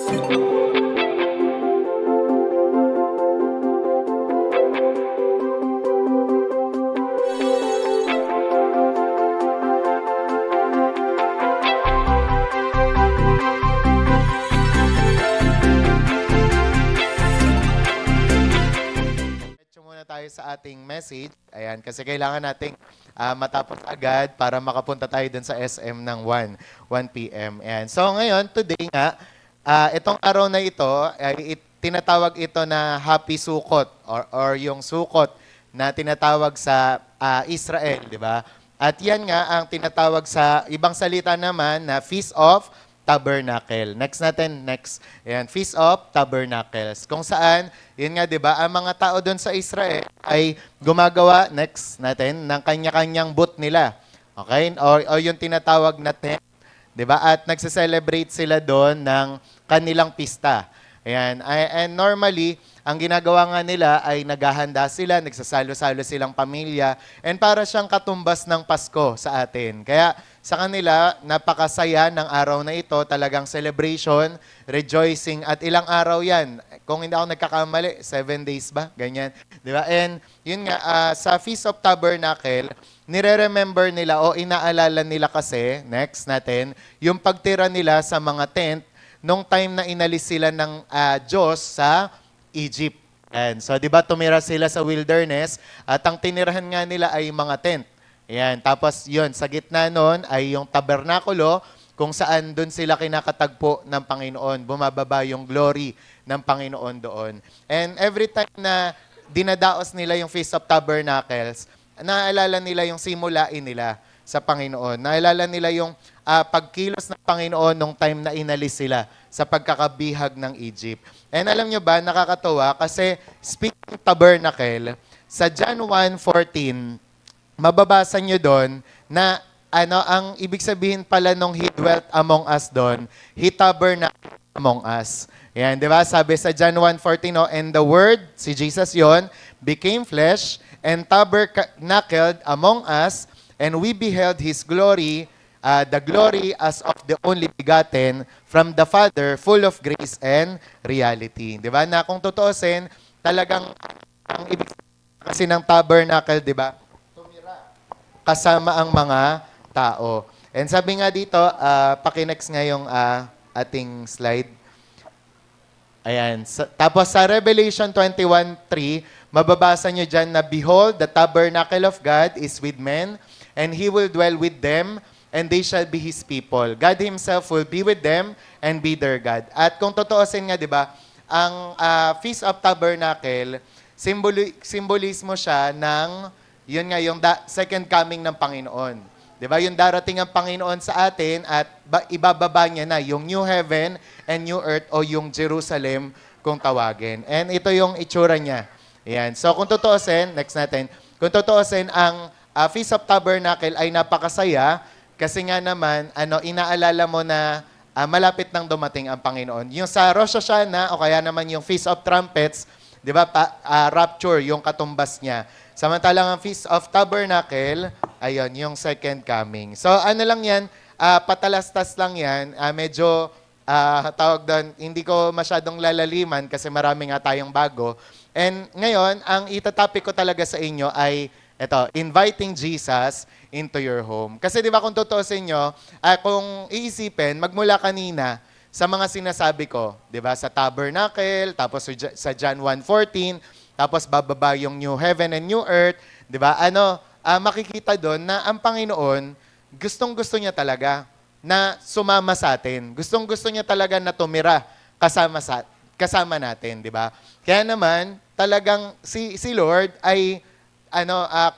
Diretso muna tayo sa ating message. Ayan, kasi kailangan nating matapos agad para makapunta tayo dun sa SM ng 1 p.m. Ayan. So ngayon, today nga, itong araw na ito, tinatawag ito na Happy Sukkot or yung Sukkot na tinatawag sa Israel, di ba? At yan nga ang tinatawag sa ibang salita naman na Feast of Tabernacle. Next natin, next. Ayan, Feast of Tabernacles. Kung saan, yun nga, di ba, ang mga tao doon sa Israel ay gumagawa, next natin, ng kanya-kanyang booth nila. Okay? O yung tinatawag na tent. Di ba? At nagse-celebrate sila doon ng kanilang pista. Ayan. And normally, ang ginagawa nga nila ay naghahanda sila, nagsasalo-salo silang pamilya, and para siyang katumbas ng Pasko sa atin. Kaya sa kanila, napakasaya ng araw na ito, talagang celebration, rejoicing, at ilang araw yan. Kung hindi ako nagkakamali, 7 days ba? Ganyan. Di ba? And yun nga, sa Feast of Tabernacle, nire-remember nila o inaalala nila kasi, next natin, yung pagtira nila sa mga tent nung time na inalis sila ng Diyos sa Egypt. And so, di ba, tumira sila sa wilderness at ang tinirahan nga nila ay mga tent. Ayan. Tapos, yun, sa gitna nun ay yung tabernakulo kung saan doon sila kinakatagpo ng Panginoon. Bumababa yung glory ng Panginoon doon. And every time na dinadaos nila yung Feast of Tabernacles, naalala nila yung simulain nila sa Panginoon. Naalala nila yung pagkilos ng Panginoon nung time na inalis sila sa pagkakabihag ng Egypt. And alam nyo ba, nakakatawa kasi speaking tabernacle, sa John 1:14, mababasa nyo doon na ang ibig sabihin pala nung He dwelt among us doon, He tabernacled among us. Yan, di ba? Sabi sa John 1:14, no, and the Word, si Jesus yon, became flesh and tabernacled among us, and we beheld His glory, the glory as of the only begotten from the Father, full of grace and reality. Di ba? Na kung tutuusin, talagang ang ibig kasi ng tabernacle, di ba? Tumira kasama ang mga tao. And sabi nga dito, pakinext nga yung ating slide. Ayan. Tapos sa Revelation 21:3, mababasa nyo dyan na, behold, the tabernacle of God is with men, and He will dwell with them, and they shall be His people. God Himself will be with them and be their God. At kung totoosin nga, di ba, ang Feast of Tabernacle, simbolismo siya ng, yun nga, yung second coming ng Panginoon. Di ba, yung darating ang Panginoon sa atin at ibababa niya na yung new heaven and new earth o yung Jerusalem kung tawagin. And ito yung itsura niya. Ayan. So kung totoosin, next natin, kung totoosin, ang Feast of Tabernacle ay napakasaya kasi nga naman, inaalala mo na malapit nang dumating ang Panginoon. Yung sa Rosh Hashanah o kaya naman yung Feast of Trumpets, di ba, rapture, yung katumbas niya. Samantalang ang Feast of Tabernacle, ayun, yung second coming. So ano lang yan, patalastas lang yan, medyo tawag doon, hindi ko masyadong lalaliman kasi marami nga tayong bago. And ngayon, ang itatopic ko talaga sa inyo ay ito, inviting Jesus into your home. Kasi di ba kung tutuusin nyo, kung iisipin, magmula kanina sa mga sinasabi ko, di ba, sa tabernacle, tapos sa John 1:14, tapos bababa yung new heaven and new earth, di ba, makikita doon na ang Panginoon, gustong-gusto niya talaga na sumama sa atin. Gustong-gusto niya talaga na tumira kasama natin, di ba? Kaya naman, talagang si Lord ay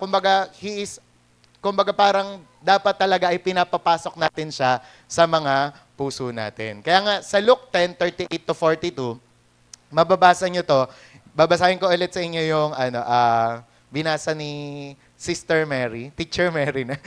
kumbaga, kumbaga parang dapat talaga ay pinapapasok natin siya sa mga puso natin. Kaya nga, sa Luke 10:38-42, mababasa nyo to, babasahin ko ulit sa inyo yung, binasa ni Sister Mary, Teacher Mary na.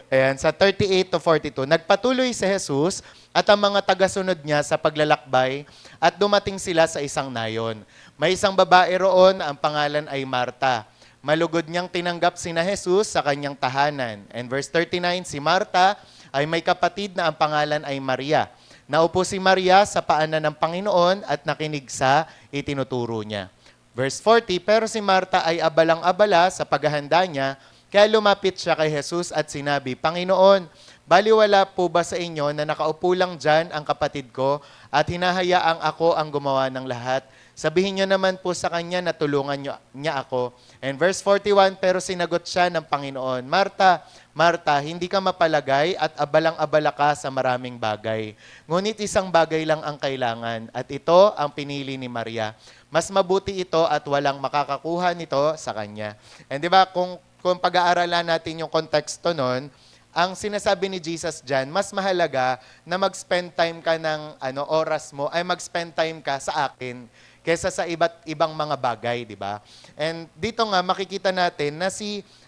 Ayan, sa 38-42, nagpatuloy si Jesus at ang mga tagasunod niya sa paglalakbay at dumating sila sa isang nayon. May isang babae roon, ang pangalan ay Marta. Malugod niyang tinanggap sina Jesus sa kanyang tahanan. And verse 39, si Marta ay may kapatid na ang pangalan ay Maria. Naupo si Maria sa paanan ng Panginoon at nakinig sa itinuturo niya. Verse 40, pero si Marta ay abalang-abala sa paghahanda niya, kaya lumapit siya kay Jesus at sinabi, Panginoon, baliwala po ba sa inyo na nakaupo lang dyan ang kapatid ko at hinahayaang ako ang gumawa ng lahat? Sabihin niyo naman po sa kanya na tulungan niya ako. And verse 41, pero sinagot siya ng Panginoon, Marta, Marta, hindi ka mapalagay at abalang-abala ka sa maraming bagay. Ngunit isang bagay lang ang kailangan at ito ang pinili ni Maria. Mas mabuti ito at walang makakakuha nito sa kanya. And di ba, kung pag-aaralan natin yung konteksto nun, ang sinasabi ni Jesus dyan, mas mahalaga na mag-spend time ka ng oras mo, ay mag-spend time ka sa akin kesa sa iba't ibang mga bagay, di ba? And dito nga, makikita natin na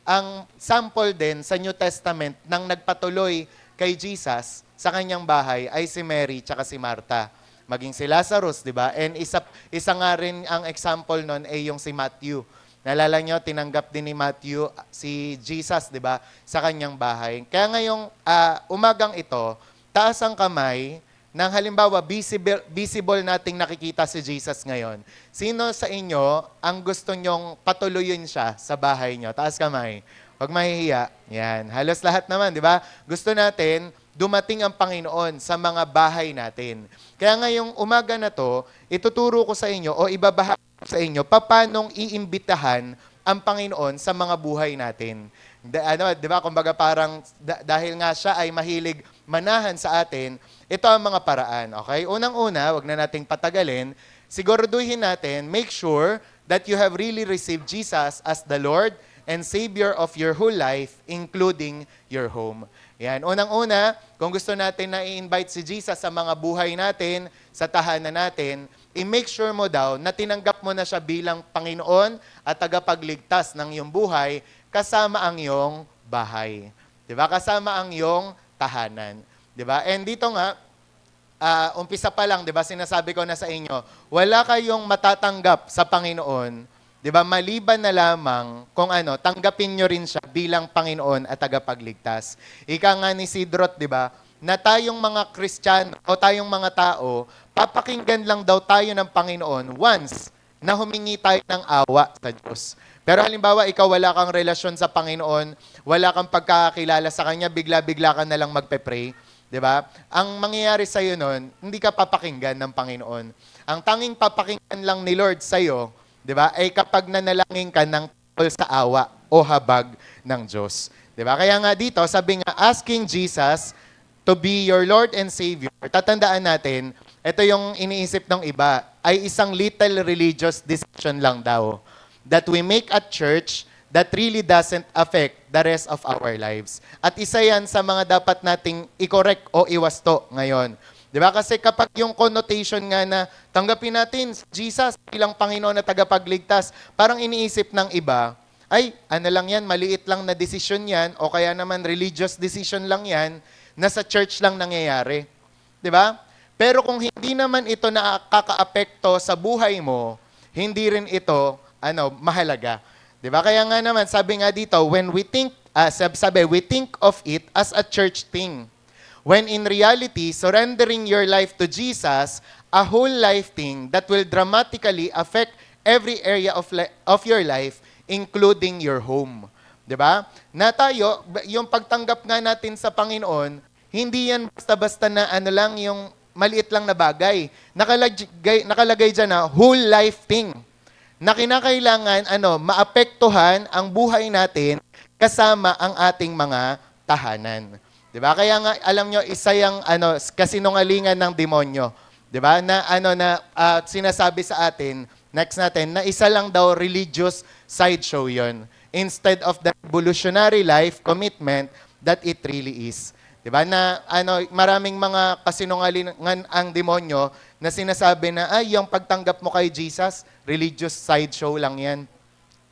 ang sample din sa New Testament nang nagpatuloy kay Jesus sa kanyang bahay ay si Mary tsaka si Martha. Maging si Lazarus, di ba? And isa nga rin ang example nun ay yung si Matthew. Naalala nyo, tinanggap din ni Matthew si Jesus, di ba, sa kanyang bahay. Kaya ngayong umagang ito, taas ang kamay nang halimbawa visible nating nakikita si Jesus ngayon. Sino sa inyo ang gusto nyong patuloyin siya sa bahay nyo? Taas kamay. Huwag mahihiya. Yan. Halos lahat naman, di ba? Gusto natin dumating ang Panginoon sa mga bahay natin. Kaya ngayong umaga na to, ituturo ko sa inyo o ibabahagi sa inyo paanong iimbitahan ang Panginoon sa mga buhay natin. Di ba? Kumbaga parang dahil nga siya ay mahilig manahan sa atin, ito ang mga paraan. Okay? Unang-una, wag na nating patagalin, siguraduhin natin, make sure that you have really received Jesus as the Lord and Savior of your whole life, including your home. Yan. Unang-una, kung gusto natin na i-invite si Jesus sa mga buhay natin, sa tahanan natin, i-make sure mo daw na tinanggap mo na siya bilang Panginoon at tagapagligtas ng iyong buhay kasama ang iyong bahay. 'Di ba? Kasama ang iyong tahanan. 'Di ba? And dito nga, umpisa pa lang, 'di ba? Sinasabi ko na sa inyo, wala kayong matatanggap sa Panginoon, 'di ba? Maliban na lamang kung tanggapin niyo rin siya bilang Panginoon at tagapagligtas. Ika nga ni Sidrot, 'di ba? Na tayong mga Kristiyano o tayong mga tao, papakinggan lang daw tayo ng Panginoon once na humingi tayo ng awa sa Diyos. Pero halimbawa, ikaw wala kang relasyon sa Panginoon, wala kang pagkakakilala sa Kanya, bigla-bigla ka na lang magpe-pray. 'Di ba? Ang mangyayari sa'yo nun, hindi ka papakinggan ng Panginoon. Ang tanging papakinggan lang ni Lord sa'yo, 'di ba, ay kapag nanalangin ka ng tungkol sa awa o habag ng Diyos. 'Di ba? Kaya nga dito, sabi nga, asking Jesus to be your Lord and Savior, tatandaan natin, ito yung iniisip ng iba, ay isang little religious decision lang daw that we make at church that really doesn't affect the rest of our lives. At isa yan sa mga dapat nating i-correct o iwasto ngayon. Di ba? Kasi kapag yung connotation nga na tanggapin natin Jesus bilang Panginoon na tagapagligtas, parang iniisip ng iba, ay, lang yan, maliit lang na decision yan, o kaya naman religious decision lang yan, na sa church lang nangyayari. Di ba? Pero kung hindi naman ito nakaka-apekto sa buhay mo, hindi rin ito mahalaga. 'Di ba? Kaya nga naman sabi nga dito, when we think we think of it as a church thing. When in reality, surrendering your life to Jesus, a whole life thing that will dramatically affect every area of your life, including your home. 'Di ba? Na tayo, yung pagtanggap nga natin sa Panginoon, hindi yan basta-basta na lang yung maliit lang na bagay. Nakalagay dyan na whole life thing. Na kinakailangan maapektuhan ang buhay natin kasama ang ating mga tahanan. 'Di ba? Kaya nga alam nyo, isa yung kasinungalingan ng demonyo. 'Di ba? Na sinasabi sa atin, next natin, na isa lang daw religious sideshow 'yon instead of the revolutionary life commitment that it really is. 'Di ba? Na maraming mga kasinungalingan ang demonyo na sinasabi na yung pagtanggap mo kay Jesus, religious sideshow lang 'yan.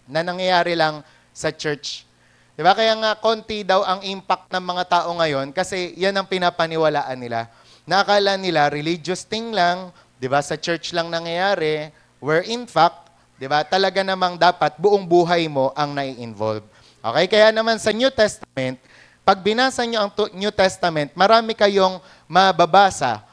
Na nangyayari lang sa church. 'Di ba? Kaya nga konti daw ang impact ng mga tao ngayon kasi 'yan ang pinapaniwalaan nila. Nakakala nila religious thing lang, 'di ba? Sa church lang nangyayari, where in fact, 'di ba? Talaga namang dapat buong buhay mo ang nai-involve. Okay? Kaya naman sa New Testament, pag binasa niyo ang New Testament, marami kayong mababasa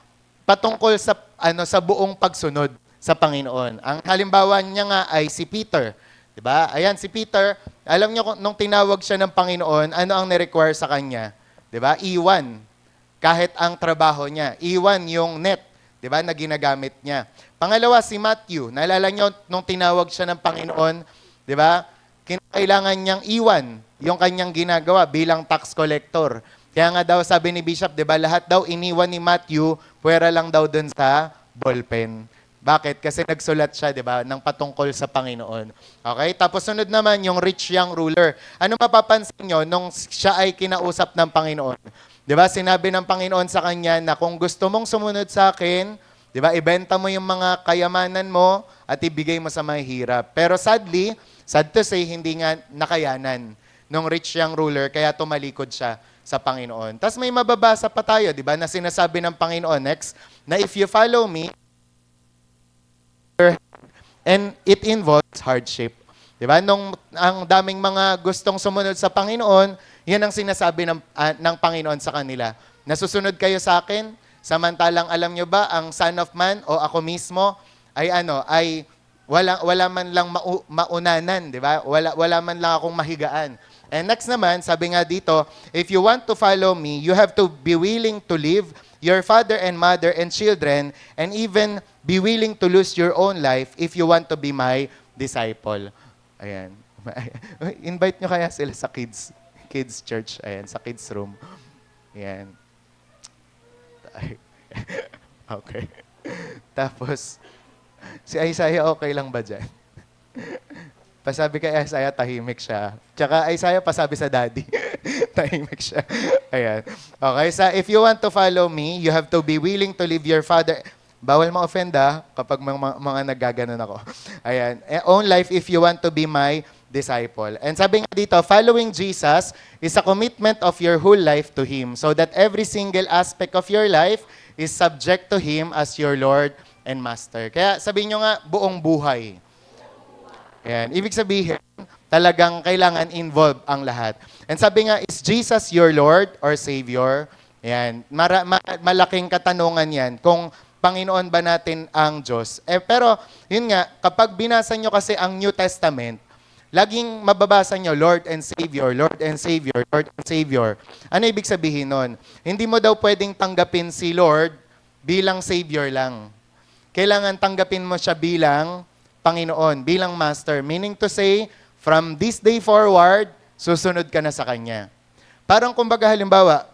patungkol sa sa buong pagsunod sa Panginoon. Ang halimbawa niya nga ay si Peter. 'Di ba? Ayan si Peter, alam niyo nung tinawag siya ng Panginoon, ano ang ni-require sa kanya? 'Di ba? Iwan kahit ang trabaho niya. Iwan yung net, 'di ba, na ginagamit niya. Pangalawa si Matthew. Naalala niyo nung tinawag siya ng Panginoon, 'di ba? Kailangan niyang iwan yung kanyang ginagawa bilang tax collector. Kaya nga daw sabi ni Bishop, 'di ba, lahat daw iniwan ni Matthew, puwera lang daw dun sa ballpen. Bakit? Kasi nagsulat siya, 'di ba, ng patungkol sa Panginoon. Okay? Tapos sunod naman yung rich young ruler. Ano mapapansin niyo nung siya ay kinausap ng Panginoon? 'Di ba? Sinabi ng Panginoon sa kanya na kung gusto mong sumunod sa akin, 'di ba, ibenta mo yung mga kayamanan mo at ibigay mo sa mahihirap. Pero sadly, sad to say, hindi nga nakayanan nung rich young ruler, kaya tumalikod siya sa Panginoon. Tapos may mababasa pa tayo, di ba, na sinasabi ng Panginoon next, na if you follow me, and it involves hardship. Di ba? Nung ang daming mga gustong sumunod sa Panginoon, yan ang sinasabi ng Panginoon sa kanila. Nasusunod kayo sa akin, samantalang alam nyo ba, ang Son of Man o ako mismo ay wala man lang maunanan, di ba? Wala man lang akong mahigaan. And next naman, sabi nga dito, if you want to follow me, you have to be willing to leave your father and mother and children, and even be willing to lose your own life if you want to be my disciple. Ayan. Invite nyo kaya sila sa kids church, ayan, sa kids room. Ayan. Okay. Tapos, si Isaiah okay lang ba dyan? Pasabi kay Isaiah, tahimik siya. Tsaka Isaiah, pasabi sa daddy, tahimik siya. Ayan. Okay, so if you want to follow me, you have to be willing to leave your father. Bawal ma-offend kapag mga naggaganon ako. Ayan. Own life if you want to be my disciple. And sabi nga dito, following Jesus is a commitment of your whole life to Him so that every single aspect of your life is subject to Him as your Lord and Master. Kaya sabihin nyo nga, buong buhay. Ayan. Ibig sabihin, talagang kailangan involve ang lahat. And sabi nga, is Jesus your Lord or Savior? Ayan. Malaking katanungan yan kung Panginoon ba natin ang Diyos. Pero, yun nga, kapag binasa nyo kasi ang New Testament, laging mababasa nyo, Lord and Savior, Lord and Savior, Lord and Savior. Ano ibig sabihin nun? Hindi mo daw pwedeng tanggapin si Lord bilang Savior lang. Kailangan tanggapin mo siya bilang Panginoon, bilang Master. Meaning to say, from this day forward, susunod ka na sa Kanya. Parang kumbaga halimbawa,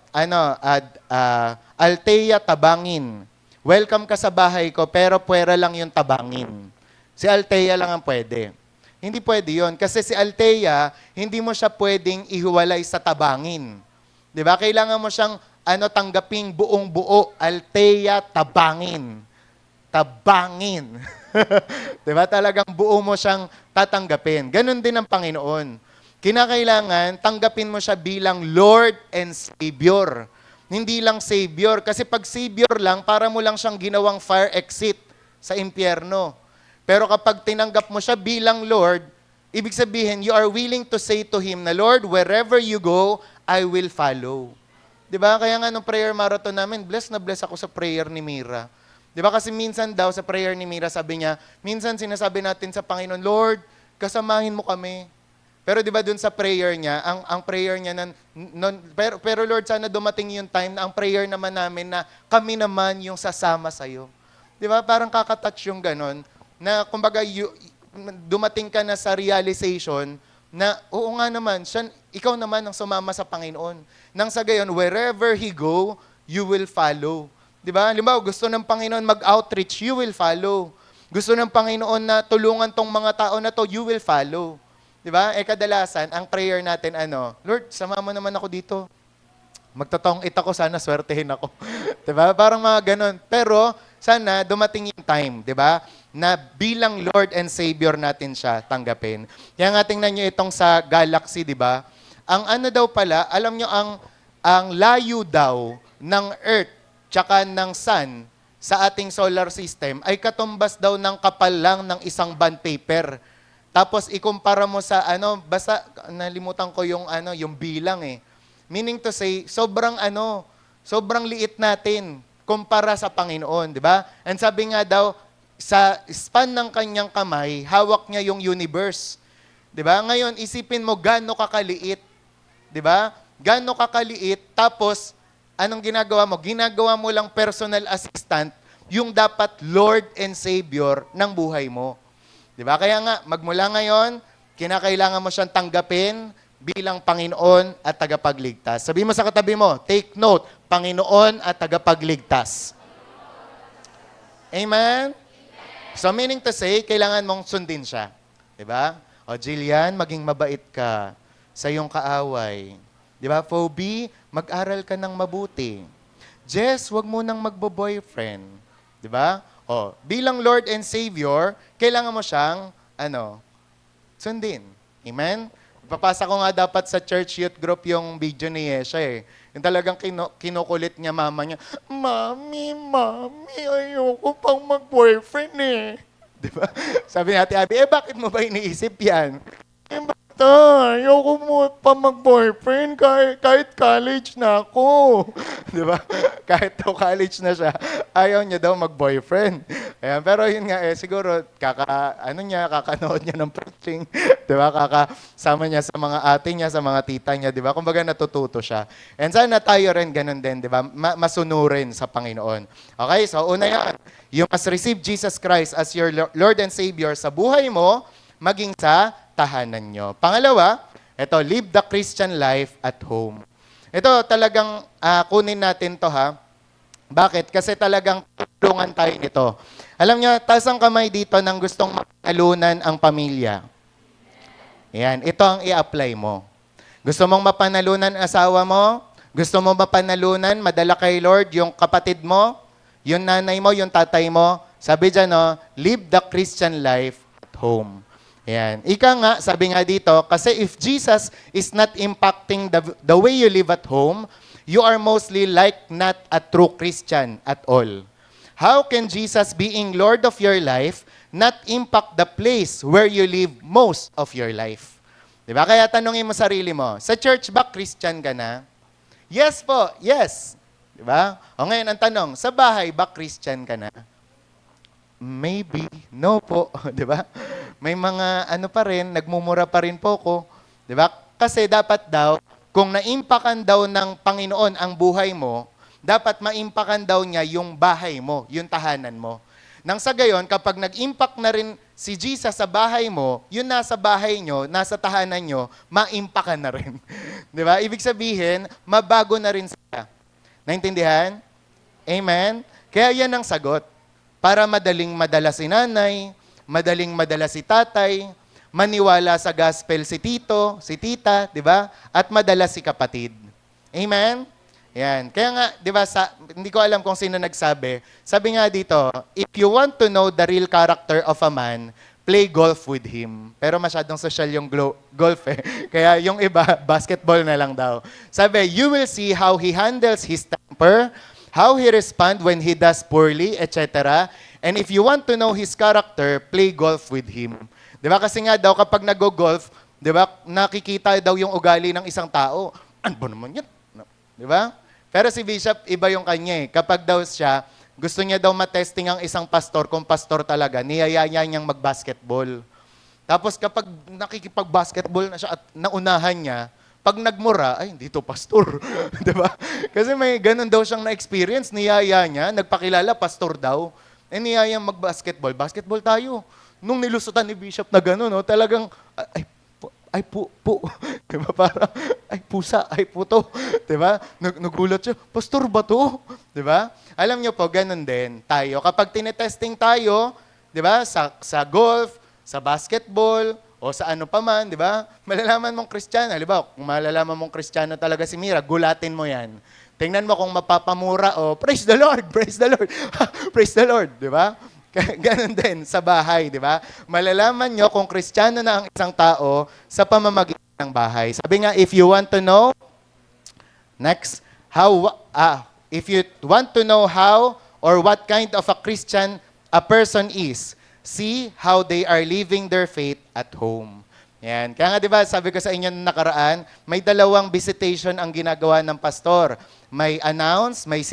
Althea tabangin. Welcome ka sa bahay ko, pero puwera lang yung tabangin. Si Althea lang ang pwede. Hindi pwede yon kasi si Althea, hindi mo siya pwedeng ihiwalay sa tabangin. Di ba? Kailangan mo siyang tanggaping buong buo. Althea tabangin. Tabangin. Diba? Talagang buo mo siyang tatanggapin. Ganon din ang Panginoon. Kinakailangan, tanggapin mo siya bilang Lord and Savior. Hindi lang Savior. Kasi pag Savior lang, para mo lang siyang ginawang fire exit sa impyerno. Pero kapag tinanggap mo siya bilang Lord, ibig sabihin, you are willing to say to Him na, Lord, wherever you go, I will follow. Diba? Kaya nga nung prayer marathon namin, bless na bless ako sa prayer ni Mira. Di ba kasi minsan daw sa prayer ni Mira, sabi niya, minsan sinasabi natin sa Panginoon, Lord, kasamahin mo kami. Pero di ba dun sa prayer niya, ang prayer niya, pero Lord, sana dumating yung time na ang prayer naman namin na kami naman yung sasama sa'yo. Di ba? Parang kakatouch yung ganon, na kumbaga dumating ka na sa realization na, oo nga naman, ikaw naman ang sumama sa Panginoon. Nang sa gayon, wherever He go, you will follow. Di ba? Halimbawa, gusto ng Panginoon mag-outreach, you will follow. Gusto ng Panginoon na tulungan tong mga tao na to, you will follow. Di ba? Kadalasan, ang prayer natin, Lord, sama mo naman ako dito. Magtotoong ita ko, sana swertehin ako. Di ba? Parang mga ganon. Pero, sana dumating yung time, di ba? Na bilang Lord and Savior natin siya tanggapin. Kaya nga tingnan nyo itong sa galaxy, di ba? Ang daw pala, alam nyo, ang layo daw ng Earth tsaka ng Sun sa ating solar system ay katumbas daw ng kapal lang ng isang bond paper. Tapos ikumpara mo sa basta nalimutan ko yung bilang eh. Meaning to say, sobrang liit natin kumpara sa Panginoon, di ba? And sabi nga daw, sa span ng kanyang kamay, hawak niya yung universe. Di ba? Ngayon, isipin mo gaano kakaliit. Di ba? Gaano kakaliit, tapos, anong ginagawa mo? Ginagawa mo lang personal assistant, yung dapat Lord and Savior ng buhay mo. Di ba? Kaya nga, magmula ngayon, kinakailangan mo siyang tanggapin bilang Panginoon at tagapagligtas. Sabi mo sa katabi mo, take note, Panginoon at tagapagligtas. Amen? So meaning to say, kailangan mong sundin siya. Diba? O Jillian, maging mabait ka sa iyong kaaway. Diba? Phoebe, mag-aral ka ng mabuti. Jess, wag mo nang magbo-boyfriend. Diba? O, bilang Lord and Savior, kailangan mo siyang, sundin. Amen? Papasa ko nga dapat sa church youth group yung video ni Yesha eh. Yung talagang kinukulit niya mama niya, Mami, ayoko pang mag-boyfriend eh. Di ba? Sabi ni Ate Abby, bakit mo ba iniisip yan? Bata, ayoko mo pa mag-boyfriend kahit college na ako. Di ba? Kahit daw college na siya, ayaw niya daw mag-boyfriend. Ayan, pero yun nga siguro kakanood niya ng preaching, 'di ba? Kakasama niya sa mga ate niya, sa mga tita niya, 'di ba? Kumbaga natututo siya. And sana tayo rin ganun din, 'di ba? Masunurin sa Panginoon. Okay? So una 'yan, you must receive Jesus Christ as your Lord and Savior sa buhay mo, maging sa tahanan niyo. Pangalawa, ito, live the Christian life at home. Ito talagang kunin natin 'to ha. Bakit? Kasi talagang tulungan tayo nito. Alam niyo, taas ang kamay dito ng gustong mapanalunan ang pamilya. Yan, ito ang i-apply mo. Gusto mong mapanalunan ang asawa mo? Gusto mong mapanalunan, madala kay Lord, yung kapatid mo, yung nanay mo, yung tatay mo? Sabi dyan, live the Christian life at home. Yan. Ika nga, sabi nga dito, kasi if Jesus is not impacting the way you live at home, you are mostly like not a true Christian at all. How can Jesus being Lord of your life not impact the place where you live most of your life? Diba? Kaya tanungin mo sarili mo, sa church ba Christian ka na? Yes po, yes. Diba? O ngayon ang tanong, sa bahay ba Christian ka na? Maybe, no po. Diba? May mga pa rin, nagmumura pa rin po ko. Diba? Kasi dapat daw, kung naimpakan daw ng Panginoon ang buhay mo, dapat maimpakan daw niya yung bahay mo, yung tahanan mo. Nang sa gayon, kapag nag-impact na rin si Jesus sa bahay mo, yun nasa bahay nyo, nasa tahanan nyo, maimpakan na rin. Di ba? Ibig sabihin, mabago na rin sila. Naintindihan? Amen? Kaya yan ang sagot. Para madaling madala si nanay, madaling madala si tatay, maniwala sa gospel si tito, si tita, di ba? At madala si kapatid. Amen? Yan. Kaya nga, di ba, hindi ko alam kung sino nagsabi. Sabi nga dito, if you want to know the real character of a man, play golf with him. Pero masyadong social yung golf eh. Kaya yung iba, basketball na lang daw. Sabi, you will see how he handles his temper, how he responds when he does poorly, etc. And if you want to know his character, play golf with him. Di ba? Kasi nga daw, kapag nag-golf, di ba, nakikita daw yung ugali ng isang tao. Ano ba naman yan? Di ba? Pero si Bishop, iba yung kanya eh. Kapag daw siya, gusto niya daw matesting ang isang pastor, kung pastor talaga, niyayaya niyang mag-basketball. Tapos kapag nakikipag-basketball na siya at naunahan niya, pag nagmura, ay, hindi to pastor. Diba? Kasi may ganun daw siyang na-experience, niyaya niya, nagpakilala, pastor daw. Niyayang mag-basketball, basketball tayo. Nung nilusutan ni Bishop na gano'n, talagang, ay po. Diba? Parang, ay pusa, ay puto. Diba? Nagulat siya, pastor ba to? Diba? Alam niyo po, ganun din tayo. Kapag tinetesting tayo, diba? Sa golf, sa basketball, o sa ano pa man, diba? Malalaman mong Kristiyano. Diba? Kung malalaman mong Kristiyano talaga si Mira, gulatin mo yan. Tingnan mo kung mapapamura o, praise the Lord, praise the Lord, praise the Lord. Diba? Ganon din sa bahay, di ba? Malalaman nyo kung Kristiyano na ang isang tao sa pamamagitan ng bahay. Sabi nga, if you want to know, next, if you want to know how or what kind of a Christian a person is, see how they are living their faith at home. Yan. Kaya nga, di ba, sabi ko sa inyo nakaraan, may 2 visitation ang ginagawa ng pastor. may announce, may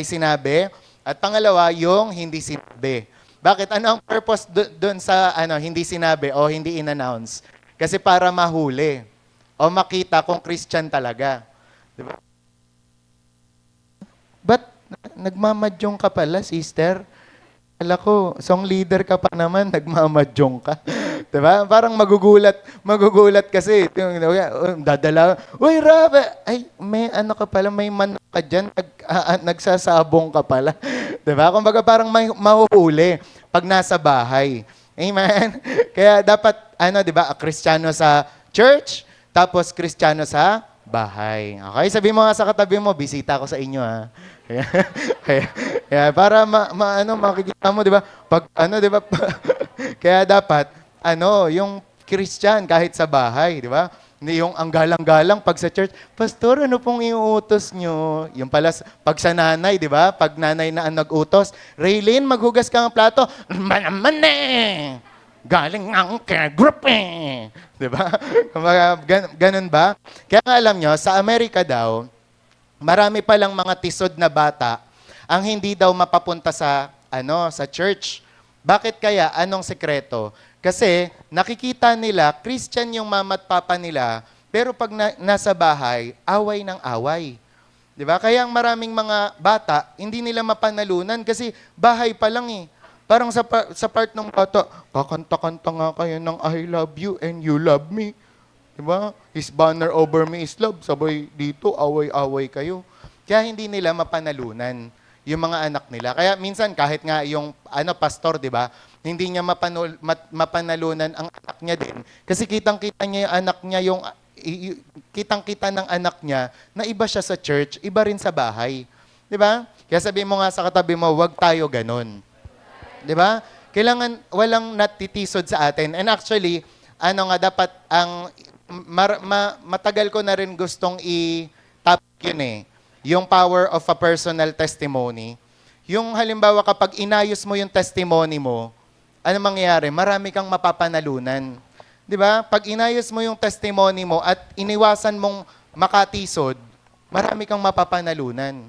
sinabi, at pangalawa, yung hindi sinabi. Bakit? Ano ang purpose doon sa hindi sinabi o hindi in-announce? Kasi para mahuli o makita kung Christian talaga. Di ba? Ba't nagmamadyong ka pala, sister? Ala ko, song leader ka pa naman, nagmamadyong ka. Diba? Parang magugulat kasi. Dadala, uy, Rabe, ay, may ano ka pala, may manok ka dyan, nagsasabong ka pala. Diba? Kumbaga parang mahuhuli pag nasa bahay. Amen? Kaya dapat, diba, Kristiyano sa church, tapos Kristiyano sa bahay. Okay? Sabi mo nga sa katabi mo, bisita ako sa inyo, ha? Kaya para makikita mo, 'di ba? Pag 'di ba? Kaya dapat yung Christian kahit sa bahay, 'di ba? Hindi yung ang galang-galang pag sa church, pastor, ano pong iuutos nyo? Yung pala pag sa nanay, 'di ba? Pag nanay na ang nag-utos, Raylene, maghugas ka ng plato. Naman eh. Galing ang care group eh. 'Di ba? Ganun ba? Kaya nga alam nyo, sa Amerika daw, marami palang mga tisod na bata ang hindi daw mapapunta sa sa church. Bakit kaya? Anong sekreto? Kasi nakikita nila Christian yung mama at papa nila, pero pag nasa bahay, away ng away. 'Di ba? Kaya ang maraming mga bata hindi nila mapanalunan kasi bahay pa lang eh. Parang sa part ng bata, kakanta-kanta nga kayo ng I love you and you love me. Diba? His banner over me is love. Sabay dito, away-away kayo. Kaya hindi nila mapanalunan yung mga anak nila. Kaya minsan kahit nga yung pastor, di ba? Hindi niya mapanalunan ang anak niya din. Kasi kitang-kita niya yung anak niya, kitang-kita ng anak niya na iba siya sa church, iba rin sa bahay. Di ba? Kaya sabi mo nga sa katabi mo, wag tayo ganun. Di ba? Kailangan walang natitisod sa atin. And actually, dapat ang matagal ko na rin gustong i-topic yun eh. Yung power of a personal testimony. Yung halimbawa kapag inayos mo yung testimony mo, ano mangyayari? Marami kang mapapanalunan. Di ba? Pag inayos mo yung testimony mo at iniwasan mong makatisod, marami kang mapapanalunan.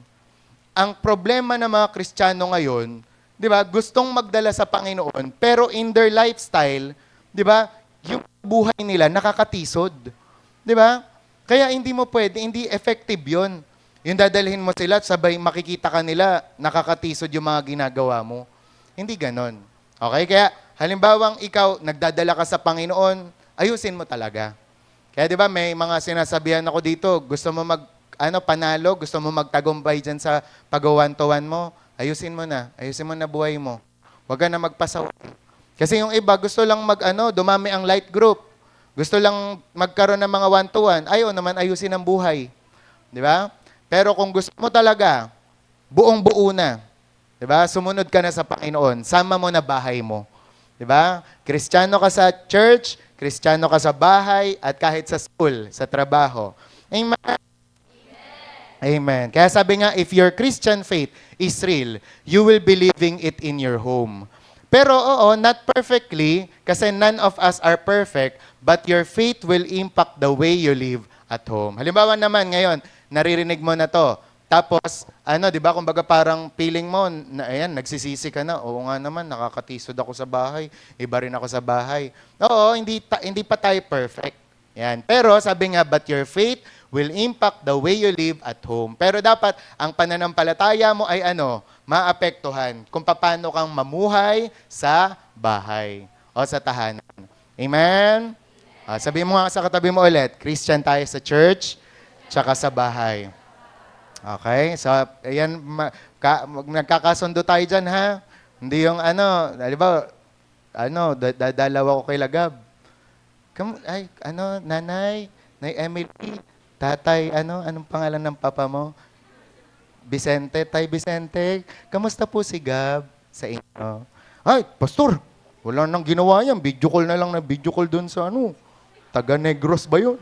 Ang problema ng mga Kristiyano ngayon, di ba, gustong magdala sa Panginoon, pero in their lifestyle, di ba, yung buhay nila nakakatisod. Di ba? Kaya hindi mo pwede, hindi effective yon. Yung dadalhin mo sila, sabay makikita ka nila, nakakatisod yung mga ginagawa mo. Hindi ganon. Okay? Kaya, halimbawang ikaw, nagdadala ka sa Panginoon, ayusin mo talaga. Kaya di ba, may mga sinasabihan ako dito, gusto mo panalo, gusto mo magtagumpay dyan sa pag-1-to-1 mo, ayusin mo na buhay mo. Huwag ka na magpasawa. Kasi yung iba, gusto lang dumami ang light group. Gusto lang magkaroon ng mga 1-to-1. Ayaw naman ayusin ang buhay. Di ba? Pero kung gusto mo talaga, buong-buo na. Di ba? Sumunod ka na sa Panginoon. Sama mo na bahay mo. Di ba? Kristiyano ka sa church, Kristiyano ka sa bahay, at kahit sa school, sa trabaho. Amen. Amen. Kaya sabi nga, if your Christian faith is real, you will be living it in your home. Pero not perfectly, kasi none of us are perfect, but your faith will impact the way you live at home. Halimbawa naman ngayon, naririnig mo na to. Tapos, di ba, kumbaga parang feeling mo, nagsisisi ka na. Oo nga naman, nakakatisod ako sa bahay. Iba rin ako sa bahay. Oo, hindi pa tayo perfect. Yan. Pero sabi nga, but your faith will impact the way you live at home. Pero dapat, ang pananampalataya mo ay maapektuhan kung paano kang mamuhay sa bahay o sa tahanan. Amen? Sabi mo nga sa katabi mo ulit, Christian tayo sa church, tsaka sa bahay. Okay? So, ayan, nagkakasundo tayo dyan, ha? Hindi yung halimbawa, dadalaw ako kay Lagab. Nanay Emily, tatay, anong pangalan ng papa mo? Vicente, Tay Vicente, kamusta po si Gab sa inyo? Ay, pastor, wala nang ginawa yan. Video call na lang na video call dun sa taga Negros ba yun?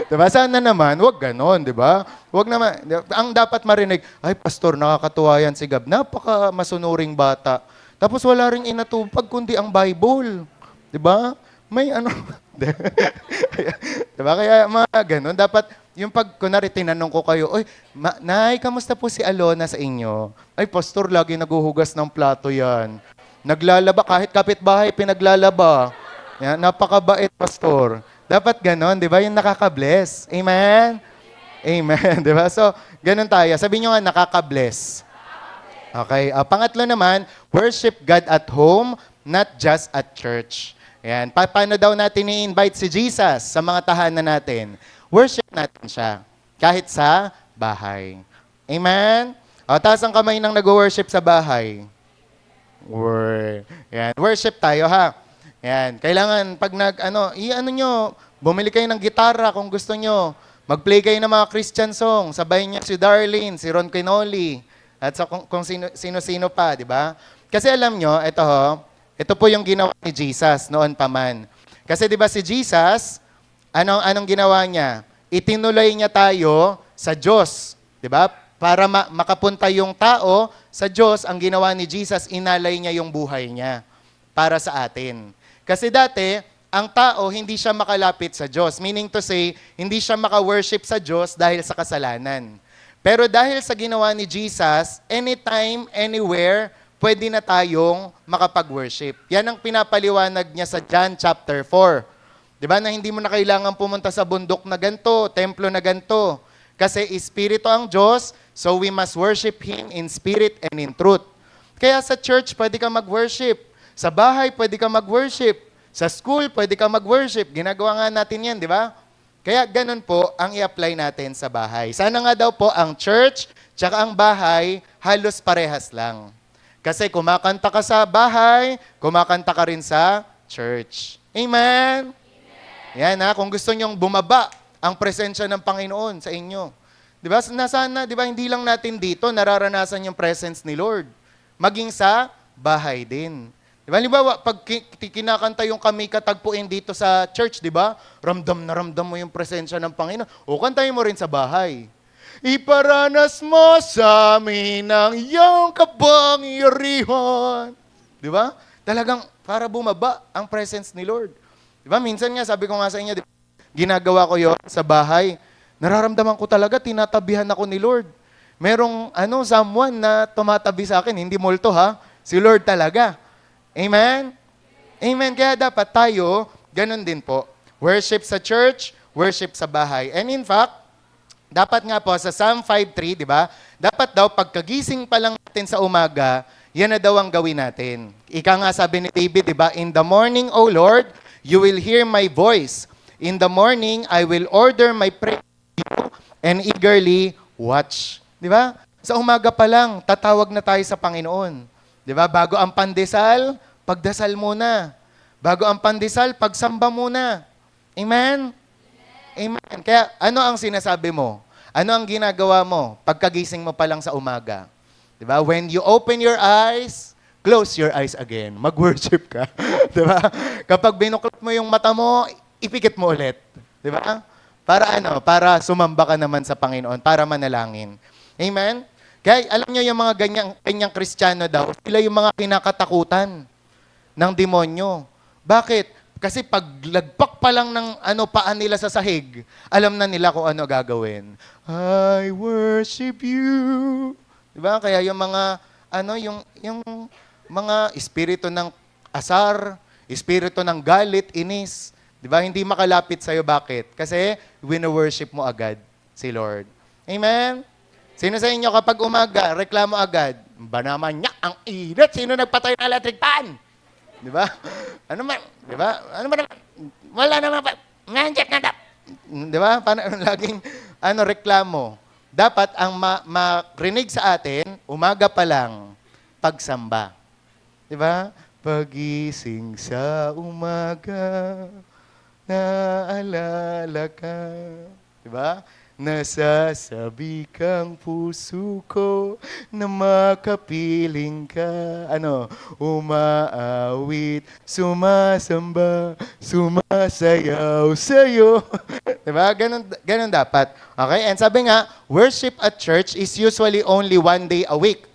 Diba? Sana naman, wag ganon, di ba? Wag naman, ang dapat marinig, ay pastor, nakakatuwa yan si Gab. Napaka masunuring bata. Tapos wala ring inatupag kundi ang Bible. Di ba? May diba? Kaya mga ganon, dapat Yung pag, kunwari, tinanong ko kayo, oy, Nay, kamusta po si Alona sa inyo? Ay, pastor, lagi naguhugas ng plato yan. Naglalaba, kahit kapitbahay, pinaglalaba. Yan, napakabait, pastor. Dapat ganon, di ba? Yung nakaka-bless. Amen? Amen, di ba? So, ganon tayo. Sabi nyo nga, nakaka-bless. Okay. Pangatlo naman, worship God at home, not just at church. Ayan. Paano daw natin i-invite si Jesus sa mga tahanan natin? Worship natin siya. Kahit sa bahay. Amen? Taas ang kamay ng nag-worship sa bahay. Ayan. Worship tayo, ha? Ayan. Kailangan, pag bumili kayo ng gitara kung gusto nyo. Mag-play kayo ng mga Christian song. Sabayin niyo si Darlene, si Ron Quinoli, at sa kung sino-sino pa, di ba? Kasi alam nyo, ito po yung ginawa ni Jesus noon pa man. Kasi di ba si Jesus, anong ginawa niya? Itinuloy niya tayo sa Diyos, di ba? Para makapunta yung tao sa Diyos, ang ginawa ni Jesus, inalay niya yung buhay niya para sa atin. Kasi dati, ang tao hindi siya makalapit sa Diyos. Meaning to say, hindi siya maka-worship sa Diyos dahil sa kasalanan. Pero dahil sa ginawa ni Jesus, anytime, anywhere, pwede na tayong makapag-worship. Yan ang pinapaliwanag niya sa John chapter 4. Di ba? Na hindi mo na kailangan pumunta sa bundok na ganito, templo na ganito. Kasi Espiritu ang Diyos, so we must worship Him in spirit and in truth. Kaya sa church, pwede ka mag-worship. Sa bahay, pwede ka mag-worship. Sa school, pwede ka mag-worship. Ginagawa nga natin yan, di ba? Kaya ganun po ang i-apply natin sa bahay. Sana nga daw po ang church tsaka ang bahay halos parehas lang. Kasi kumakanta ka sa bahay, kumakanta ka rin sa church. Amen? Yan ha, kung gusto nyong bumaba ang presensya ng Panginoon sa inyo. Di ba? Nasana, di ba, hindi lang natin dito nararanasan yung presence ni Lord. Maging sa bahay din. Di ba? Halimbawa, pag kinakanta yung kami katagpuin dito sa church, di ba? Ramdam na ramdam mo yung presensya ng Panginoon. O kantahin mo rin sa bahay. Iparanas mo sa amin ang iyong kapangyarihan. Di ba? Talagang para bumaba ang presence ni Lord. Di ba? Minsan nga, sabi ko nga sa inyo, ginagawa ko yun sa bahay. Nararamdaman ko talaga, tinatabihan ako ni Lord. Merong someone na tumatabi sa akin, hindi multo ha, si Lord talaga. Amen? Amen. Kaya dapat tayo, ganun din po. Worship sa church, worship sa bahay. And in fact, dapat nga po sa Psalm 5:3, di ba? Dapat daw pagkagising pa lang natin sa umaga, yan na daw ang gawin natin. Ika nga sabi ni David, di ba? In the morning, O Lord, you will hear my voice. In the morning, I will order my prayer to you and eagerly watch. Di ba? Sa umaga pa lang, tatawag na tayo sa Panginoon. Di ba? Bago ang pandesal, pagdasal muna. Bago ang pandesal, pagsamba muna. Amen? Amen. Kaya ano ang sinasabi mo? Ano ang ginagawa mo pagkagising mo pa lang sa umaga? Di ba? When you open your eyes, close your eyes again. Mag-worship ka. Di ba? Kapag binuklat mo yung mata mo, ipikit mo ulit. Di ba? Para Para sumamba ka naman sa Panginoon, para manalangin. Amen? Kaya alam niyo yung mga ganyang Kristiyano daw, sila yung mga kinakatakutan ng demonyo. Bakit? Kasi pag lagpak pa lang ng paan nila sa sahig, alam na nila kung ano gagawin. I worship you. Diba? Kaya yung mga yung mga espiritu ng asar, espiritu ng galit, inis, 'di ba? Hindi makalapit sa iyo. Bakit? Kasi wino-worship mo agad si Lord. Amen. Sino sa inyo kapag umaga, reklamo agad? Ba naman niya ang init, sino nagpatay ng electric fan? 'Di ba? Ano man, 'di ba? Ano man, wala naman pa. Nandiyan na. 'Di ba? Laging reklamo. Dapat ang marinig sa atin, umaga pa lang, pagsamba. 'Di ba? Pagising sa umaga, naalala ka. 'Di ba? Nasasabi kang puso ko na makapiling ka. Umaawit, sumasamba, sumasayaw sa'yo. Diba? Ganun dapat. Okay? And sabi nga, worship at church is usually only 1 day a week.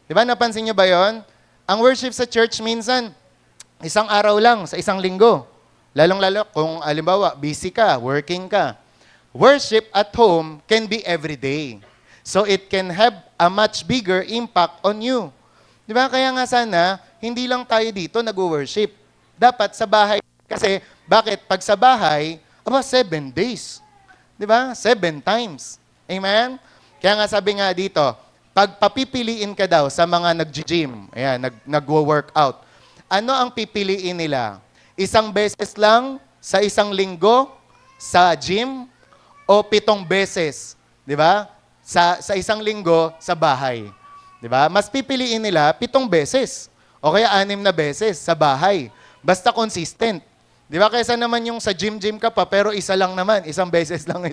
Diba? Napansin nyo ba yon? Ang worship sa church minsan, isang araw lang sa isang linggo. Lalong-lalo kung alimbawa, busy ka, working ka. worship at home can be every day. So it can have a much bigger impact on you. Di ba? Kaya nga sana, hindi lang tayo dito nag-worship. Dapat sa bahay. Kasi, bakit? Pag sa bahay, 7 days. Di ba? 7 times. Amen? Kaya nga sabi nga dito, pag papipiliin ka daw sa mga nag-gym, ayan, nag-workout, ano ang pipiliin nila? Isang beses lang sa isang linggo sa gym o 7 beses, di ba? Sa isang linggo sa bahay. Di ba? Mas pipiliin nila 7 beses o kaya 6 na beses sa bahay. Basta consistent. Di ba? Kaysa naman yung sa gym ka pa, pero isa lang naman, isang beses lang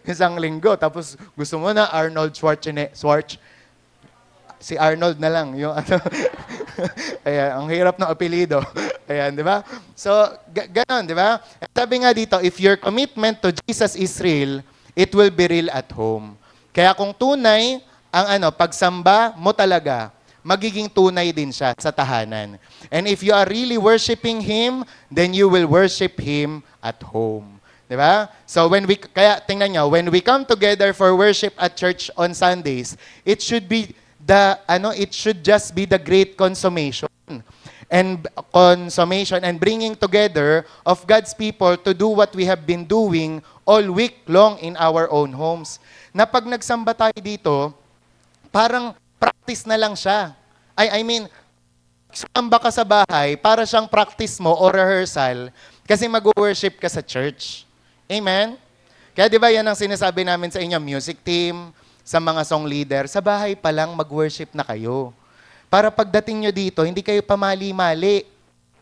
isang linggo. Tapos gusto mo na Arnold Schwarzenegger, si Arnold na lang. Yung ano. Ayan, ang hirap ng apelido. Ayan, di ba? So, ganon, di ba? Sabi nga dito, if your commitment to Jesus is real, it will be real at home. Kaya kung tunay ang pagsamba mo talaga, magiging tunay din siya sa tahanan. And if you are really worshiping Him, then you will worship Him at home. Di ba? So kaya tingnan nyo, when we come together for worship at church on Sundays, it should just be the great consummation and bringing together of God's people to do what we have been doing all week long in our own homes. Na pag nagsamba tayo dito, parang practice na lang siya. I mean, samba ka sa bahay, para siyang practice mo o rehearsal kasi mag-worship ka sa church. Amen? Kaya di ba yan ang sinasabi namin sa inyo, music team, sa mga song leader, sa bahay pa lang mag-worship na kayo. Para pagdating nyo dito, hindi kayo pamali-mali.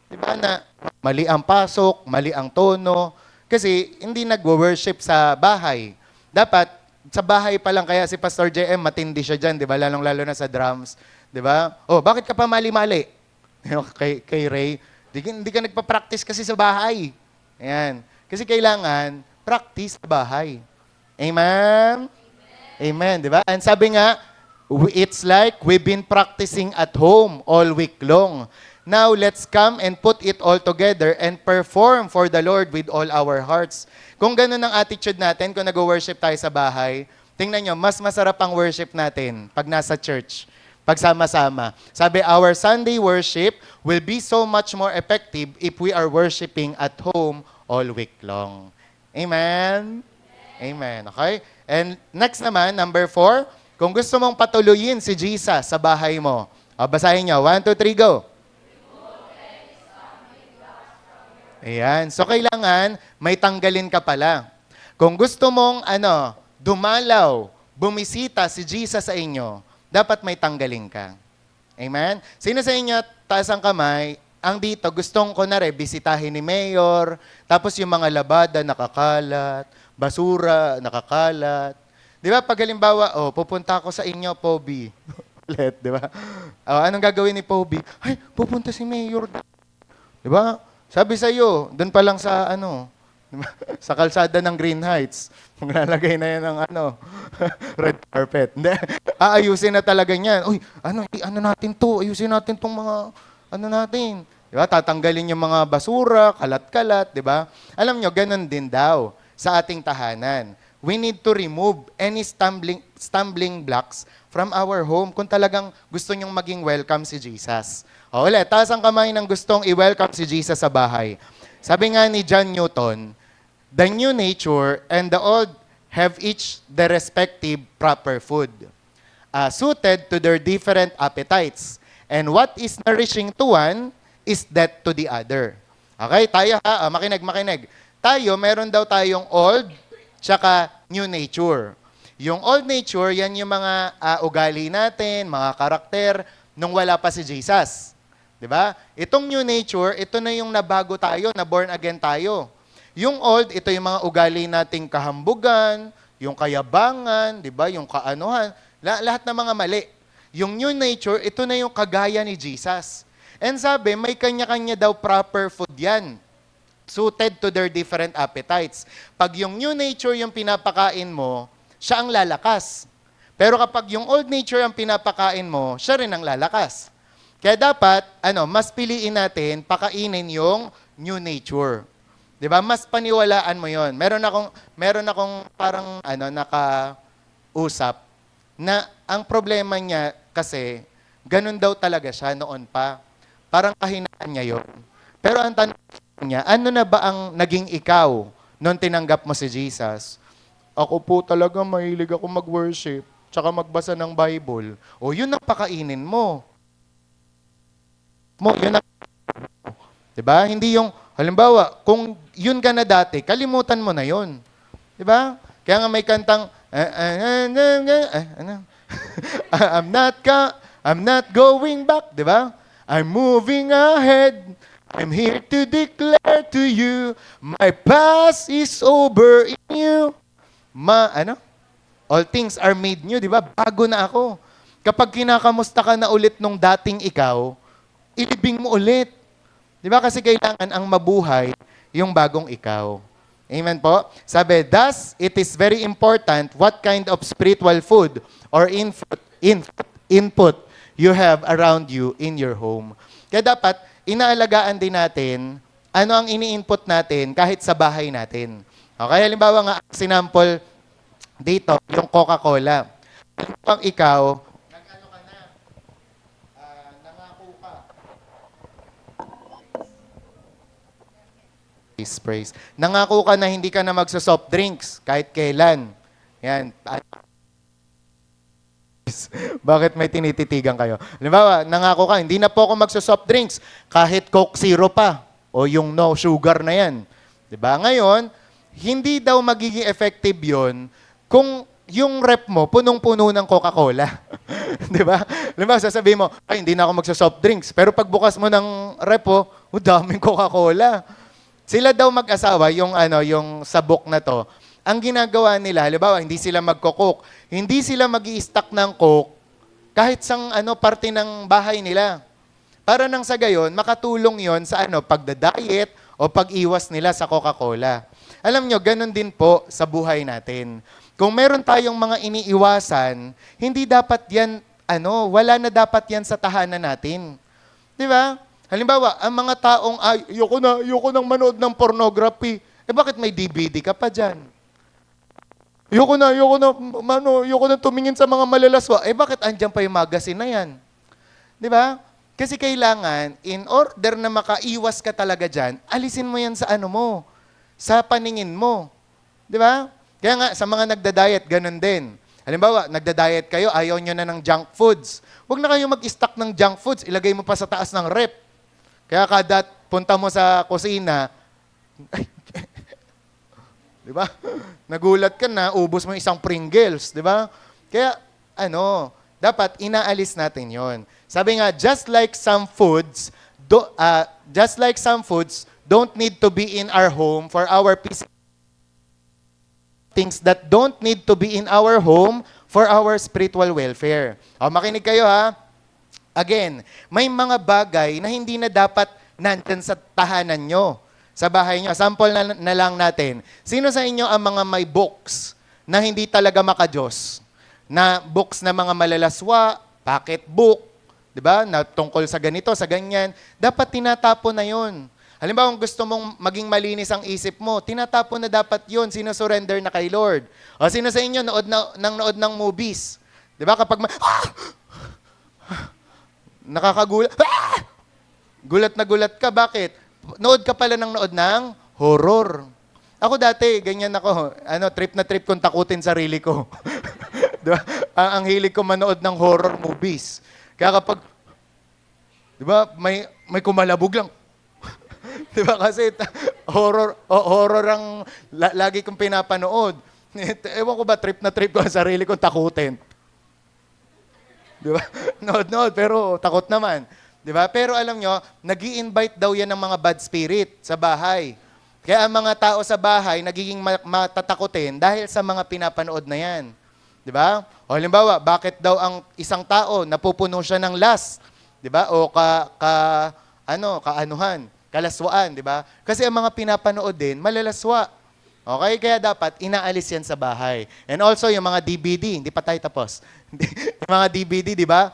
Di ba na mali ang pasok, mali ang tono, kasi hindi nag-worship sa bahay. Dapat, sa bahay pa lang, kaya si Pastor JM, matindi siya dyan, di ba? Lalong-lalo na sa drums. Di ba? Oh, bakit ka pa mali-mali? kay Ray, hindi ka nagpa-practice kasi sa bahay. Ayan. Kasi kailangan, practice sa bahay. Amen? Amen, di ba? And sabi nga, it's like we've been practicing at home all week long. Now, let's come and put it all together and perform for the Lord with all our hearts. Kung ganun ang attitude natin, kung nag-worship tayo sa bahay, tingnan nyo, mas masarap ang worship natin pag nasa church, pagsama-sama. Sabi, our Sunday worship will be so much more effective if we are worshiping at home all week long. Amen? Amen. Okay? And next naman, number 4, kung gusto mong patuloyin si Jesus sa bahay mo, basahin nyo. 1, 2, 3, go. Ayan. So, kailangan may tanggalin ka pala. Kung gusto mong dumalaw, bumisita si Jesus sa inyo, dapat may tanggalin ka. Amen? Sino sa inyo, taas ang kamay, ang dito, gustong ko na bisitahin ni Mayor, tapos yung mga labada nakakalat, basura nakakalat. Di ba, pag halimbawa, pupunta ako sa inyo, Poby. Ulit, di ba? Anong gagawin ni Poby? Ay, pupunta si Mayor. Di ba? Sabi sa iyo, doon pa lang sa sa kalsada ng Green Heights, maglalagay na yan ng red carpet. Hindi, aayusin na talaga niyan. Uy, natin to? Ayusin natin tong mga natin. Di ba? Tatanggalin yung mga basura, kalat-kalat, di ba? Alam nyo, ganun din daw sa ating tahanan. We need to remove any stumbling blocks from our home kung talagang gusto nyong maging welcome si Jesus. Ulit, taas ang kamay ng gustong i-welcome si Jesus sa bahay. Sabi nga ni John Newton, the new nature and the old have each their respective proper food, suited to their different appetites. And what is nourishing to one is death to the other. Okay, tayo makinig. Tayo, meron daw tayong old, tsaka new nature. Yung old nature, yan yung mga ugali natin, mga karakter, nung wala pa si Jesus. Diba? Itong new nature, ito na yung nabago tayo, na born again tayo. Yung old, ito yung mga ugali nating kahambugan, yung kayabangan, diba? Yung kaanuhan, lahat ng mga mali. Yung new nature, ito na yung kagaya ni Jesus. And sabi, may kanya-kanya daw proper food yan, suited to their different appetites. Pag yung new nature yung pinapakain mo, siya ang lalakas. Pero kapag yung old nature ang pinapakain mo, siya rin ang lalakas. Kaya dapat, mas piliin natin, pakainin yung new nature. 'Di ba? Mas paniwalaan mo 'yon. Meron akong parang nakausap na ang problema niya kasi ganun daw talaga siya noon pa. Parang kahinaan niya 'yon. Pero ang tanong niya, ano na ba ang naging ikaw nung tinanggap mo si Jesus? Ako po talaga mahilig ako mag-worship, tsaka magbasa ng Bible. O yun ang pakainin mo. Yun ang 'di ba? Hindi yung halimbawa, kung yun ka na dati, kalimutan mo na yun. 'Di ba? Kaya nga may kantang ano? I'm not going back, 'di ba? I'm moving ahead. I'm here to declare to you my past is over in you. All things are made new, 'di ba? Bago na ako. Kapag kinakamusta ka na ulit nung dating ikaw, ilibing mo ulit. Di ba? Kasi kailangan ang mabuhay yung bagong ikaw. Amen po? Sabi, thus, it is very important what kind of spiritual food or input you have around you in your home. Kaya dapat, inaalagaan din natin ano ang ini-input natin kahit sa bahay natin. Okay, halimbawa nga, sinample dito, yung Coca-Cola. Halimbawa ikaw, nangako ka. Praise. Nangako ka na hindi ka na magso-soft drinks kahit kailan. Yan. Bakit may tinititigan kayo? Halimbawa, nangako ka, hindi na po ako magso-soft drinks kahit Coke Zero pa o yung no sugar na yan. 'Di ba? Ngayon, hindi daw magiging effective 'yon kung yung rep mo punong-puno ng Coca-Cola. 'Di ba? Halimbawa, sasabihin mo, ay hindi na ako magso-soft drinks. Pero pagbukas mo ng rep mo, daming Coca-Cola. Sila daw mag-asawa, yung sabok na to, ang ginagawa nila, halimbawa, hindi sila magko-coke, hindi sila mag-i-stack ng coke kahit sang parte ng bahay nila. Para nang sa gayon, makatulong yon sa pagda-diet o pag-iwas nila sa Coca-Cola. Alam nyo, ganun din po sa buhay natin. Kung meron tayong mga iniiwasan, hindi dapat yan, wala na dapat yan sa tahanan natin. Di ba? Halimbawa, ang mga taong, ayoko nang manood ng pornography. Bakit may DVD ka pa dyan? Ayoko na tumingin sa mga malalaswa. Bakit andyan pa yung magazine na yan? Di ba? Kasi kailangan, in order na makaiwas ka talaga dyan, alisin mo yan sa sa paningin mo. Di ba? Kaya nga, sa mga nagda-diet, ganun din. Halimbawa, nagda-diet kayo, ayaw nyo na ng junk foods. Huwag na kayo mag-stock ng junk foods, ilagay mo pa sa taas ng rep. Kaya kada punta mo sa kusina, di ba? Nagulat ka na, ubos mo isang Pringles, di ba? Kaya, dapat inaalis natin yon. Sabi nga, just like some foods don't need to be in our home for our peace. Things that don't need to be in our home for our spiritual welfare. Makinig kayo ha. Again, may mga bagay na hindi na dapat nandyan sa tahanan nyo, sa bahay nyo. Sample na lang natin. Sino sa inyo ang mga may books na hindi talaga makajos? Na books na mga malalaswa, pocketbook, di ba? Na tungkol sa ganito, sa ganyan. Dapat tinatapon na yon. Halimbawa, kung gusto mong maging malinis ang isip mo, tinatapon na dapat yon. Sino-surrender na kay Lord. O sino sa inyo nood ng movies? Di ba? Kapag nakakagulat. Gulat na gulat ka. Bakit? Nood ka pala ng horror. Ako dati, ganyan ako. Trip na trip kong takutin sarili ko. Diba? Ang hilig ko manood ng horror movies. Kaya kapag, di ba, may kumalabog lang. Di ba? Kasi horror ang lagi kong pinapanood. Ewan ko ba, trip na trip ko ang sarili kong takutin. Di ba? Nood, pero takot naman. Di ba? Pero alam nyo, nag-i-invite daw yan ng mga bad spirit sa bahay. Kaya ang mga tao sa bahay nagiging matatakotin dahil sa mga pinapanood na yan. Di ba? O halimbawa, bakit daw ang isang tao napupuno siya ng lust? Di ba? O kalaswaan, di ba? Kasi ang mga pinapanood din, malalaswa. Okay? Kaya dapat inaalis yan sa bahay. And also, yung mga DVD, hindi pa tayo tapos. Yung mga DVD, di ba?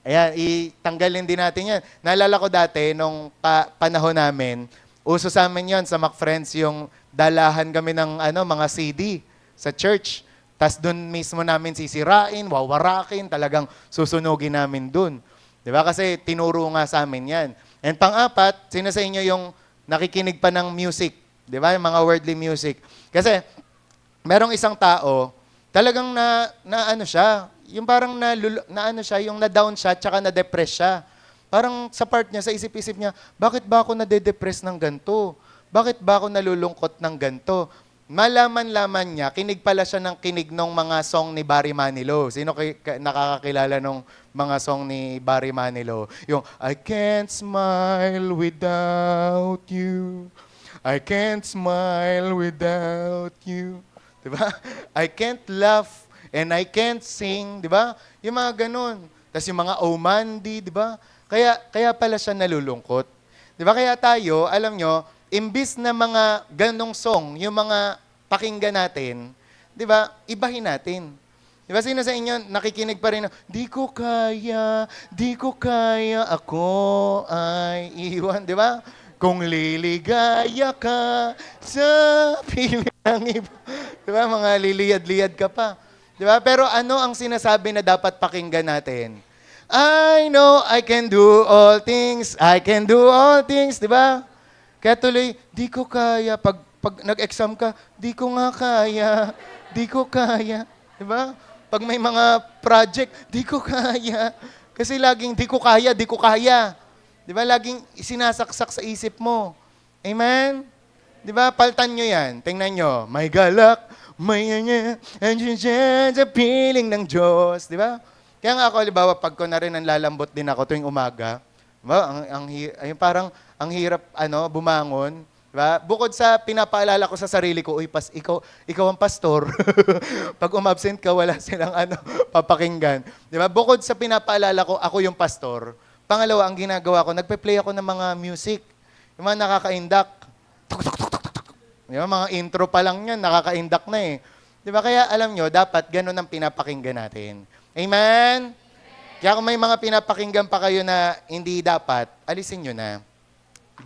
Ayan, itanggalin din natin yan. Naalala ko dati, nung panahon namin, Uso sa amin yon sa McFriends, yung dalahan kami ng mga CD sa church. Tas doon mismo namin sisirain, wawarakin, talagang susunugin namin doon. Di ba? Kasi tinuro nga sa amin yan. And pang-apat, sino sa inyo yung nakikinig pa ng music? Di ba? Yung mga worldly music. Kasi merong isang tao, talagang na ano siya, yung parang na ano siya, yung na-down siya, tsaka na-depress siya. Parang sa part niya, sa isip-isip niya, bakit ba ako nade-depress ng ganito? Bakit ba ako nalulungkot ng ganito? Malaman-laman niya, kinig pala siya ng kinig ng mga song ni Barry Manilow. Sino nakakakilala ng mga song ni Barry Manilow? Yung, I can't smile without you. I can't smile without you. Diba? I can't laugh and I can't sing. Diba? Yung mga ganun. Tapos yung mga oh Mandy, diba? Kaya pala siya nalulungkot. Diba? Kaya tayo, alam nyo, imbis na mga ganong song, yung mga pakinggan natin, di ba, ibahin natin. Di ba, sino sa inyo nakikinig pa rin, di ko kaya, ako ay iwan, di ba? Kung liligaya ka sa piling ng iba. Di ba, mga liliyad-liyad ka pa. Di ba? Pero ano ang sinasabi na dapat pakinggan natin? I know I can do all things, di ba? Kaya tuloy, di ko kaya. Pag nag-exam ka, di ko nga kaya. Di ko kaya. Diba? Pag may mga project, di ko kaya. Kasi laging, di ko kaya, di ko kaya. Diba? Laging sinasaksak sa isip mo. Amen? Diba? Paltan nyo yan. Tingnan nyo. May galak, may andiyan sa piling ng Diyos. Diba? Kaya nga ako, halimbawa, pag ko na rin ang lalambot din ako tuwing umaga, diba? Parang, ang hirap bumangon. Diba? Bukod sa pinapaalala ko sa sarili ko, uy, ikaw ang pastor. Pag umabsent ka, wala silang papakinggan. Diba? Bukod sa pinapaalala ko, ako yung pastor. Pangalawa, ang ginagawa ko, nagpe-play ako ng mga music. Yung mga nakaka-indak. Diba? Mga intro pa lang yan, nakaka-indak na eh. Diba? Kaya alam nyo, dapat ganun ang pinapakinggan natin. Amen? Kaya kung may mga pinapakinggan pa kayo na hindi dapat, alisin nyo na.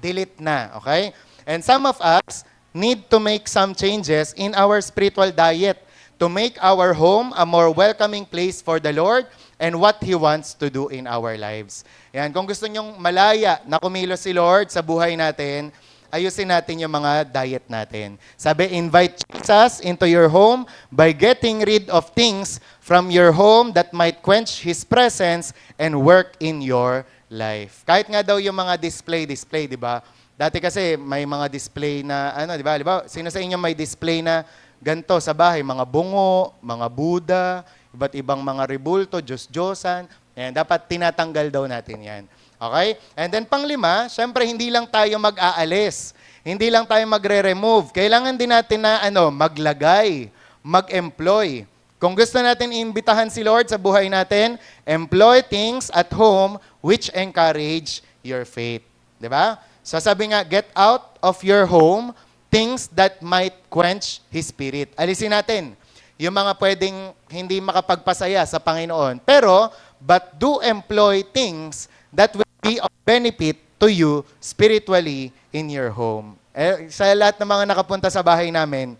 Delete na, okay? And some of us need to make some changes in our spiritual diet to make our home a more welcoming place for the Lord and what He wants to do in our lives. Yan, kung gusto nyong malaya na kumilos si Lord sa buhay natin, ayusin natin yung mga diet natin. Sabi, invite Jesus into your home by getting rid of things from your home that might quench His presence and work in your life. Kahit nga daw yung mga display, di ba? Dati kasi may mga display na, di ba? Sino sa inyo may display na ganito sa bahay? Mga bungo, mga Buddha, iba't ibang mga rebulto, Diyos-Diyosan. Ayan, dapat tinatanggal daw natin yan. Okay? And then panglima, syempre hindi lang tayo mag-aalis. Hindi lang tayo magre-remove. Kailangan din natin na maglagay, mag-employ. Kung gusto natin iimbitahan si Lord sa buhay natin, employ things at home which encourage your faith. Diba? So sabi nga, get out of your home things that might quench His Spirit. Alisin natin yung mga pwedeng hindi makapagpasaya sa Panginoon. Pero, but do employ things that will be of benefit to you spiritually in your home. Sa lahat ng mga nakapunta sa bahay namin,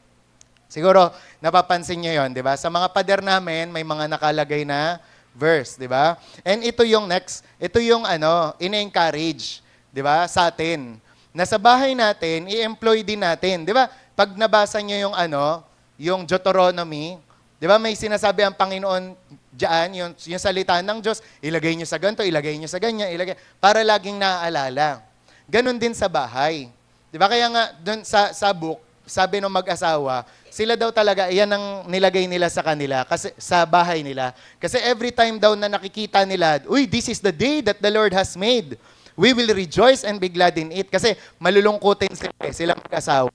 siguro, napapansin nyo yon, di ba? Sa mga pader namin, may mga nakalagay na verse, di ba? And ito yung next, ito yung ine-encourage, di ba, sa atin. Na sa bahay natin, i-employ din natin, di ba? Pag nabasa nyo yung yung Deuteronomy, di ba, may sinasabi ang Panginoon diyan, yung salita ng Diyos, ilagay nyo sa ganito, ilagay nyo sa ganyan, para laging naaalala. Ganon din sa bahay. Di ba? Kaya nga, dun sa book, sabi ng mag-asawa, sila daw talaga, yan ang nilagay nila sa kanila, kasi sa bahay nila. Kasi every time daw na nakikita nila, uy, this is the day that the Lord has made. We will rejoice and be glad in it. Kasi malulungkutin sila mag-asawa.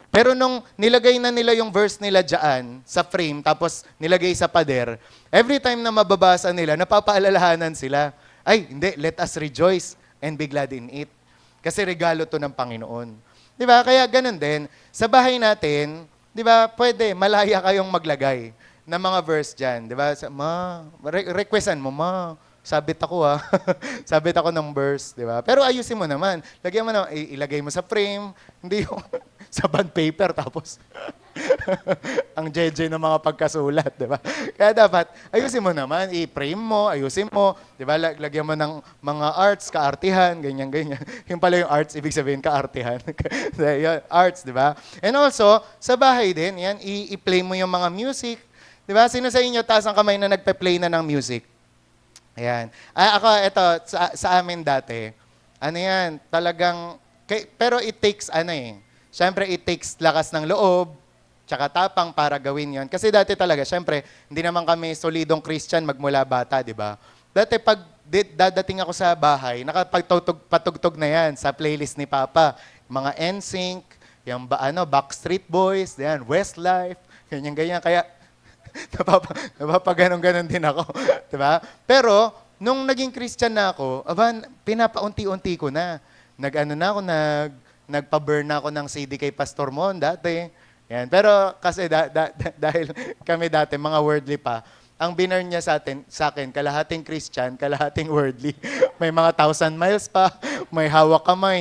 Pero nung nilagay na nila yung verse nila dyan sa frame, tapos nilagay sa pader, every time na mababasa nila, napapaalalahanan sila, ay, hindi, let us rejoice and be glad in it. Kasi regalo to ng Panginoon. Di ba? Kaya ganun din. Sa bahay natin, di ba, pwede, malaya kayong maglagay ng mga verse dyan. Di ba? Ma, requestan mo, ma, sabit ako sabit ako ng verse, di ba? Pero ayusin mo naman. Lagyan mo na, ilagay mo sa frame, hindi yung sa bond paper tapos ang JJ ng mga pagkasulat, di ba? Kaya dapat, ayusin mo naman, i-frame mo, ayusin mo, di ba? Lagyan mo ng mga arts, kaartihan, ganyan. Yung pala yung arts, ibig sabihin kaartihan. Arts, di ba? And also, sa bahay din, yan, i-play mo yung mga music. Di ba? Sino sa inyo, taas ang kamay na nagpe-play na ng music? Ayan. Ako, ito, sa amin dati, ano yan, talagang, pero it takes, syempre it takes lakas ng loob, tsaka tapang para gawin yon. Kasi dati talaga, syempre, hindi naman kami solidong Christian magmula bata, di ba? Dati pag dadating ako sa bahay, nakapagpatugtog na yan sa playlist ni Papa. Mga NSYNC, yung Backstreet Boys, yan, Westlife, ganyan. Kaya, napapaganon-ganon din ako. Diba? Pero, nung naging Christian na ako, pinapaunti-unti ko na. Nagpa-burn na ako ng CD kay Pastor Mon dati. Yan. Pero kasi dahil kami dati, mga worldly pa, ang binurn niya sa akin, kalahating Christian, kalahating worldly. May mga 1,000 miles pa, may hawak kamay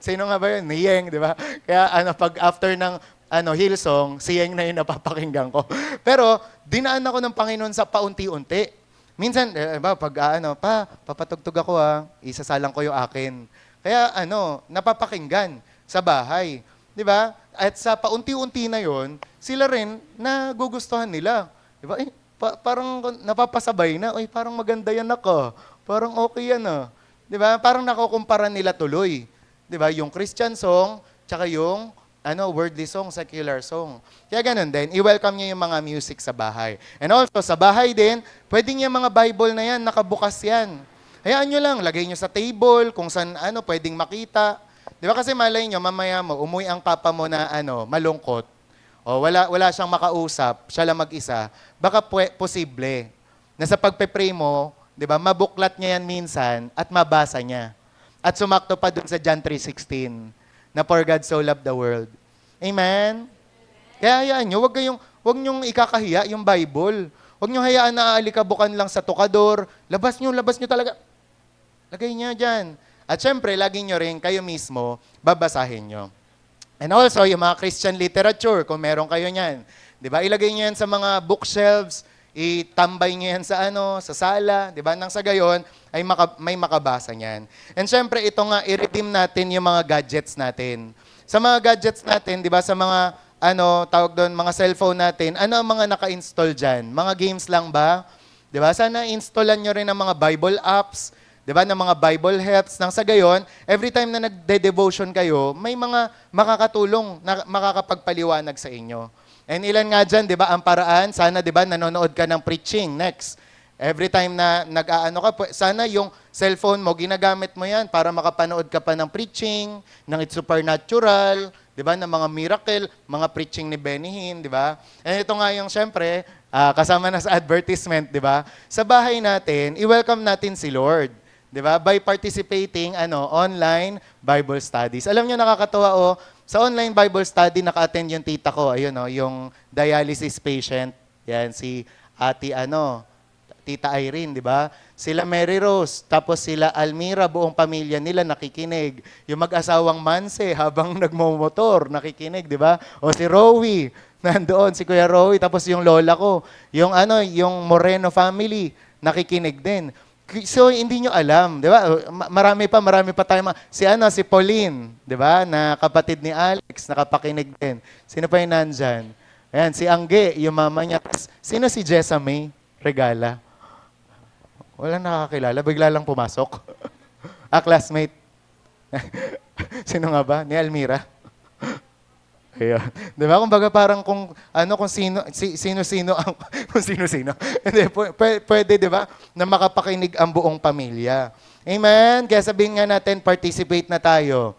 sino nga ba yun? Ni Yeng, di ba? Kaya pag after ng Hillsong, si Yeng na yung napapakinggan ko. Pero, dinaan ako ng Panginoon sa paunti-unti. Minsan, papatugtog ako isasalang ko yung akin. Kaya, napapakinggan sa bahay. Di ba? At sa paunti-unti na yon, sila rin nagugustuhan nila. Di ba? Parang napapasabay na, parang maganda yan ako. Parang okay yan Di ba? Parang nakukumpara nila tuloy. Di ba? Yung Christian song, tsaka yung worldly song, secular song. Kaya ganun din, i-welcome niyo yung mga music sa bahay. And also, sa bahay din, pwedeng yung mga Bible na yan, nakabukas yan. Hayaan nyo lang, lagay nyo sa table, kung saan, pwedeng makita. Di ba kasi malay nyo, mamaya mo, umuwi ang papa mo na, malungkot. O wala siyang makausap, siya lang mag-isa. Baka posible na sa pagpe-pray mo, di ba, mabuklat niya yan minsan at mabasa niya. At sumakto pa dun sa John 3:16. Na for God so loved the world. Amen? Kaya hayaan nyo, wag nyong ikakahiya yung Bible. Wag nyo hayaan na aalikabukan lang sa tukador. Labas nyo talaga. Lagay nyo dyan. At syempre, lagi nyo rin, kayo mismo, babasahin nyo. And also, yung mga Christian literature, kung meron kayo niyan. Di ba? Ilagay nyo yan sa mga bookshelves, itambay nyo yan sa sa sala, di ba? Nang sa gayon, ay may makabasa niyan. And syempre, ito nga, i-redeem natin yung mga gadgets natin. Sa mga gadgets natin, di ba, sa mga, tawag doon, mga cellphone natin, ano ang mga naka-install dyan? Mga games lang ba? Di ba? Sana installan nyo rin ng mga Bible apps, di ba, ng mga Bible helps. Nang sa gayon, every time na nagde-devotion kayo, may mga makakatulong na makakapagpaliwanag sa inyo. And ilan nga dyan, di ba, ang paraan, sana, di ba, nanonood ka ng preaching. Next. Every time na sana yung cellphone mo, ginagamit mo yan para makapanood ka pa ng preaching, ng It's Supernatural, di ba, ng mga miracle, mga preaching ni Benny Hinn, di ba? And ito nga yung, syempre, kasama na sa advertisement, di ba? Sa bahay natin, i-welcome natin si Lord, di ba? By participating, online Bible studies. Alam niyo, nakakatuwa, sa online Bible study, naka-attend yung tita ko, ayun, yung dialysis patient, yan, si Ate, Tita Irene, di ba? Sila Mary Rose, tapos sila Almira, buong pamilya nila nakikinig. Yung mag-asawang Manse, habang nagmomotor, nakikinig, di ba? O si Rowie, nandoon, si Kuya Rowie, tapos yung lola ko, yung yung Moreno family, nakikinig din. So, hindi nyo alam, di ba? Marami pa tayo. Si Pauline, di ba? Na kapatid ni Alex, nakapakinig din. Sino pa yung nandyan? Ayan, si Angge, yung mama niya. Sino si Jessa May Regala? Walang nakakilala, bigla lang pumasok. Classmate. Sino nga ba? Ni Almira. Ayun. Di ba? Kumbaga parang kung sino-sino ang, kung sino-sino. Hindi, pwede, di ba, na makapakinig ang buong pamilya. Amen? Kaya sabihin nga natin, participate na tayo.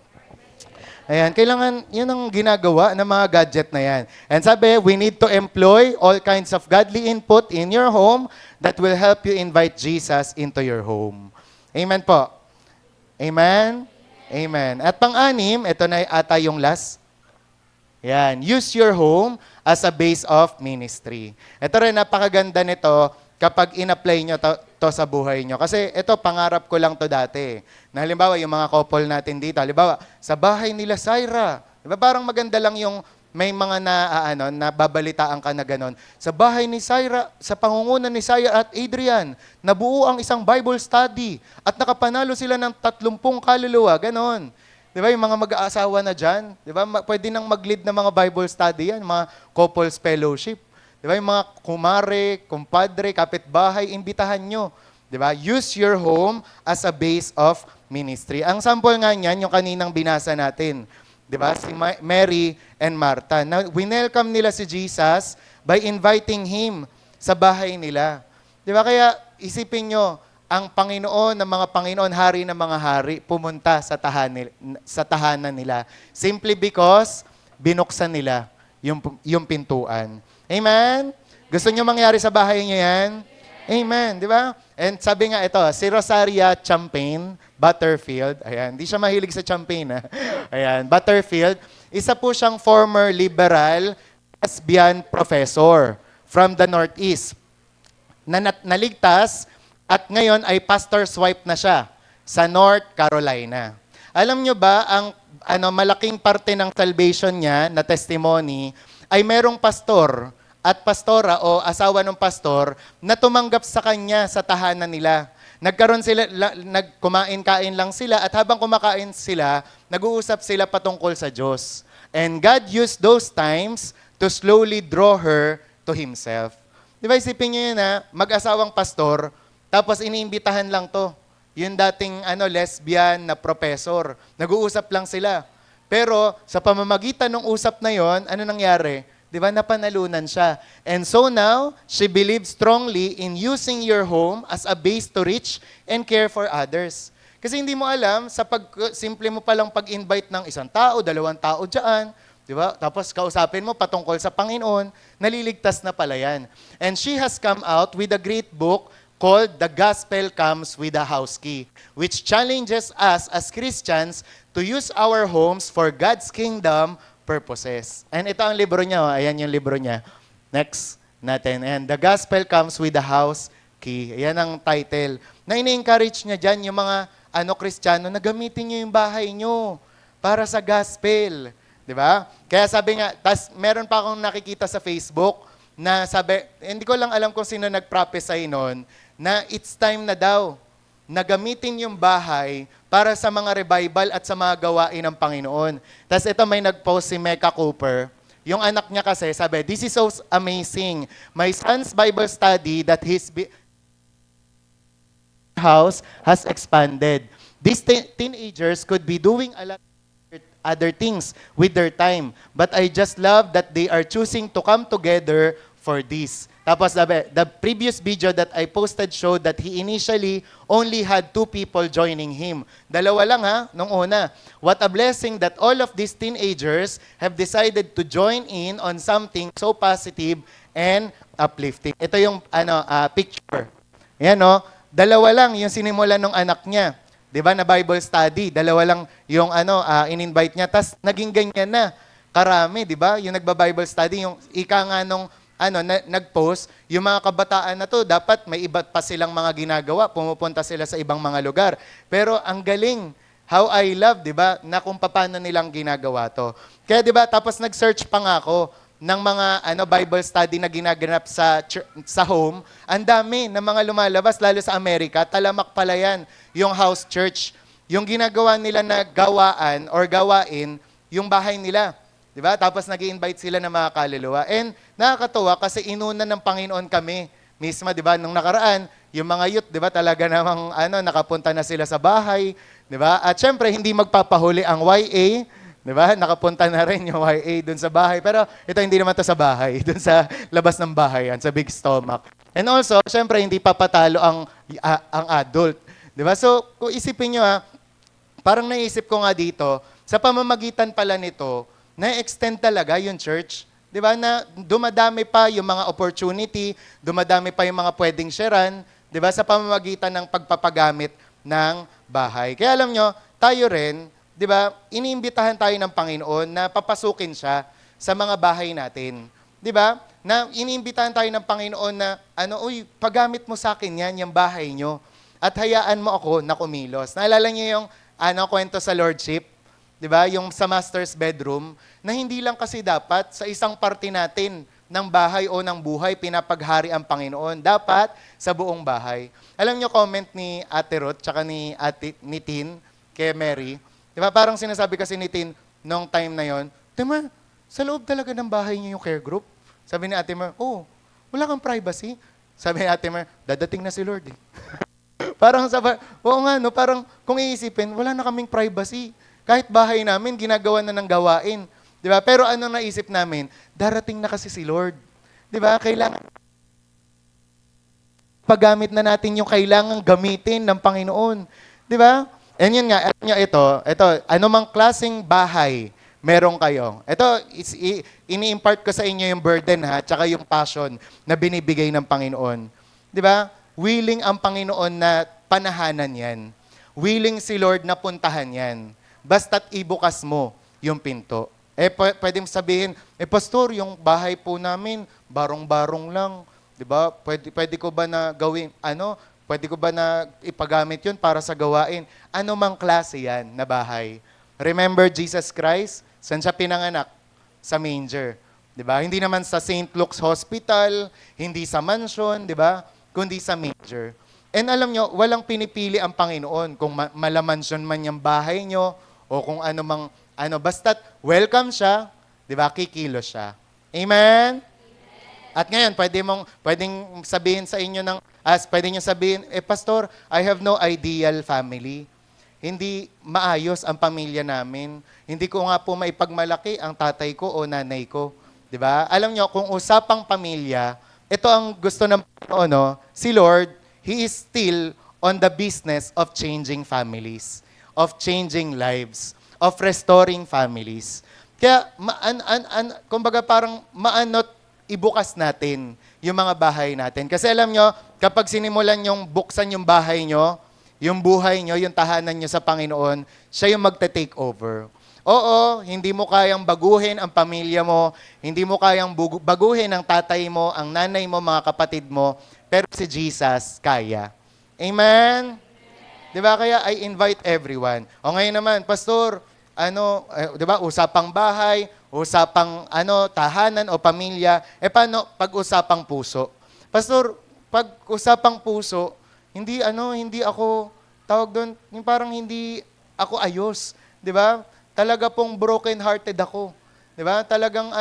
Ayan, kailangan, yun ang ginagawa ng mga gadget na yan. And sabi, we need to employ all kinds of godly input in your home that will help you invite Jesus into your home. Amen po. Amen? Amen. At pang-anim, ito na ata yung last. Yan, use your home as a base of ministry. Ito rin, napakaganda nito kapag in-apply nyo. to sa buhay nyo. Kasi ito, pangarap ko lang to dati. Na halimbawa, yung mga couple natin dito, halimbawa, sa bahay nila Syra, diba parang maganda lang yung may mga nababalitaan ka na ganon. Sa bahay ni Syra, sa pangungunan ni Syra at Adrian, nabuo ang isang Bible study at nakapanalo sila ng 30 kaluluwa, ganon. Di ba, yung mga mag-aasawa na dyan, di ba, pwede nang mag-lead ng mga Bible study yan, mga couples fellowship. Di ba, yung mga kumare, kumpadre, kapitbahay, imbitahan nyo. Di ba? Use your home as a base of ministry. Ang sample nga niyan, yung kaninang binasa natin. Di ba? Si Mary and Martha. Na winelcome nila si Jesus by inviting Him sa bahay nila. Di ba? Kaya isipin nyo, ang Panginoon ng mga Panginoon, hari ng mga hari, pumunta sa tahanan nila. Simply because binuksan nila yung pintuan. Amen? Gusto nyo mangyari sa bahay nyo yan? Amen, di ba? And sabi nga ito, si Rosaria Champagne Butterfield, ayan, hindi siya mahilig sa champagne, ha? Ayan, Butterfield, isa po siyang former liberal lesbian professor from the Northeast na naligtas at ngayon ay pastor's wife na siya sa North Carolina. Alam nyo ba, ang malaking parte ng salvation niya na testimony ay merong pastor at pastora o asawa ng pastor na tumanggap sa kanya sa tahanan nila. Nagkaroon sila, nagkumain-kain lang sila at habang kumakain sila, nag-uusap sila patungkol sa Diyos. And God used those times to slowly draw her to Himself. Di ba isipin nyo yun na mag-asawang pastor, tapos iniimbitahan lang to. Yung dating lesbian na professor. Nag-uusap lang sila. Pero sa pamamagitan ng usap na yon, ano nangyari? Di ba, napanalunan siya. And so now, she believes strongly in using your home as a base to reach and care for others. Kasi hindi mo alam, sa simple mo palang pag-invite ng isang tao, 2 tao dyan, di ba? Tapos kausapin mo patungkol sa Panginoon, naliligtas na pala yan. And she has come out with a great book called The Gospel Comes with a House Key, which challenges us as Christians to use our homes for God's kingdom purposes. And ito ang libro niya. Ayan yung libro niya. Next natin. And The Gospel Comes with a House Key. Ayan ang title. Na ini-encourage niya dyan yung mga Kristiyano na gamitin niyo yung bahay niyo para sa gospel. Di ba? Kaya sabi nga, meron pa akong nakikita sa Facebook na sabi, hindi ko lang alam kung sino nag-prophesy noon, na it's time na daw na gamitin yung bahay para sa mga revival at sa mga gawain ng Panginoon. Tapos ito may nag-post si Mecca Cooper. Yung anak niya kasi sabi, this is so amazing. My son's Bible study that his house has expanded. These teenagers could be doing a lot of other things with their time. But I just love that they are choosing to come together for this. Tapos the previous video that I posted showed that he initially only had 2 people joining him. 2 lang nung una. What a blessing that all of these teenagers have decided to join in on something so positive and uplifting. Ito yung picture. Yan 2 lang yung sinimula ng anak niya. 'Di ba na Bible study, 2 lang yung in-invite niya. Tas naging ganyan na. Karami, 'di ba? Yung nagba-Bible study, yung ika nga nung nag-post, yung mga kabataan na to, dapat may iba pa silang mga ginagawa, pumupunta sila sa ibang mga lugar. Pero ang galing, how I love, di ba, na kung paano nilang ginagawa to. Kaya di ba, tapos nag-search pa nga ako ng mga Bible study na ginaganap sa home. Ang dami ng mga lumalabas, lalo sa Amerika, talamak pala yan, yung house church. Yung ginagawa nila na gawaan or gawain, yung bahay nila. Diba? Tapos nag-i-invite sila ng mga kaluluwa. And nakakatuwa kasi inuna ng Panginoon kami. Misma, diba, nung nakaraan, yung mga youth, diba, talaga namang nakapunta na sila sa bahay. Diba? At syempre, hindi magpapahuli ang YA. Diba? Nakapunta na rin yung YA dun sa bahay. Pero ito hindi naman to sa bahay. Dun sa labas ng bahay, sa big stomach. And also, syempre, hindi papatalo ang adult. Diba? So, kung isipin nyo parang naisip ko nga dito, sa pamamagitan pala nito, na-extend talaga yung church. Di ba? Na dumadami pa yung mga opportunity, dumadami pa yung mga pwedeng sharean, di ba? Sa pamamagitan ng pagpapagamit ng bahay. Kaya alam nyo, tayo rin, di ba? Iniimbitahan tayo ng Panginoon na papasukin siya sa mga bahay natin. Di ba? Na iniimbitahan tayo ng Panginoon na, uy, paggamit mo sa akin yan, yung bahay nyo. At hayaan mo ako na kumilos. Naalala niyo yung kwento sa Lordship? Di ba? Yung sa master's bedroom, na hindi lang kasi dapat sa isang parte natin ng bahay o ng buhay, pinapaghari ang Panginoon. Dapat sa buong bahay. Alam niyo, comment ni Ate Ruth, tsaka ni Tin, kay Mary, di ba? Parang sinasabi kasi ni Tin, nung time na yon, Tima, sa loob talaga ng bahay niyo yung care group? Sabi ni Ate Mer, wala kang privacy. Sabi ni Ate Mer, dadating na si Lord eh. Parang oo nga, no? Parang kung iisipin, wala na kaming privacy. Kahit bahay namin, ginagawa na ng gawain. Di ba? Pero ano naisip namin? Darating na kasi si Lord. Di ba? Kailangan paggamit na natin yung kailangang gamitin ng Panginoon. Di ba? And yun nga, alam nyo ito, anumang klaseng bahay meron kayo. Ito, ini-impart ko sa inyo yung burden tsaka yung passion na binibigay ng Panginoon. Di ba? Willing ang Panginoon na panahanan yan. Willing si Lord na puntahan yan. Basta't ibukas mo yung pinto. Pwede sabihin, Pastor, yung bahay po namin, barong-barong lang. Di ba? Pwede ko ba na gawin, pwede ko ba na ipagamit yun para sa gawain? Ano mang klase yan na bahay? Remember Jesus Christ? Saan siya pinanganak? Sa manger. Di ba? Hindi naman sa St. Luke's Hospital, hindi sa mansion, di ba? Kundi sa manger. And alam nyo, walang pinipili ang Panginoon kung malamansyon man yung bahay nyo o kung ano mang, basta't welcome siya, di ba? Kikilos siya. Amen? At ngayon, pwedeng sabihin sa inyo pwede nyo sabihin, Pastor, I have no ideal family. Hindi maayos ang pamilya namin. Hindi ko nga po maipagmalaki ang tatay ko o nanay ko. Di ba? Alam nyo, kung usapang pamilya, ito ang gusto ng Panginoon, si Lord, He is still on the business of changing families, of changing lives, of restoring families. Kaya, kumbaga parang maanot ibukas natin yung mga bahay natin. Kasi alam nyo, kapag sinimulan yung buksan yung bahay nyo, yung buhay nyo, yung tahanan nyo sa Panginoon, siya yung magta-take over. Oo, hindi mo kayang baguhin ang pamilya mo, hindi mo kayang baguhin ang tatay mo, ang nanay mo, mga kapatid mo, pero si Jesus kaya. Amen? Di ba? Kaya I invite everyone. O ngayon naman, Pastor, di ba, usapang bahay, usapang tahanan o pamilya, paano pag-usapang puso? Pastor, pag-usapang puso, hindi ako, tawag doon, yung parang hindi ako ayos. Di ba? Talaga pong broken-hearted ako. Di ba? Talagang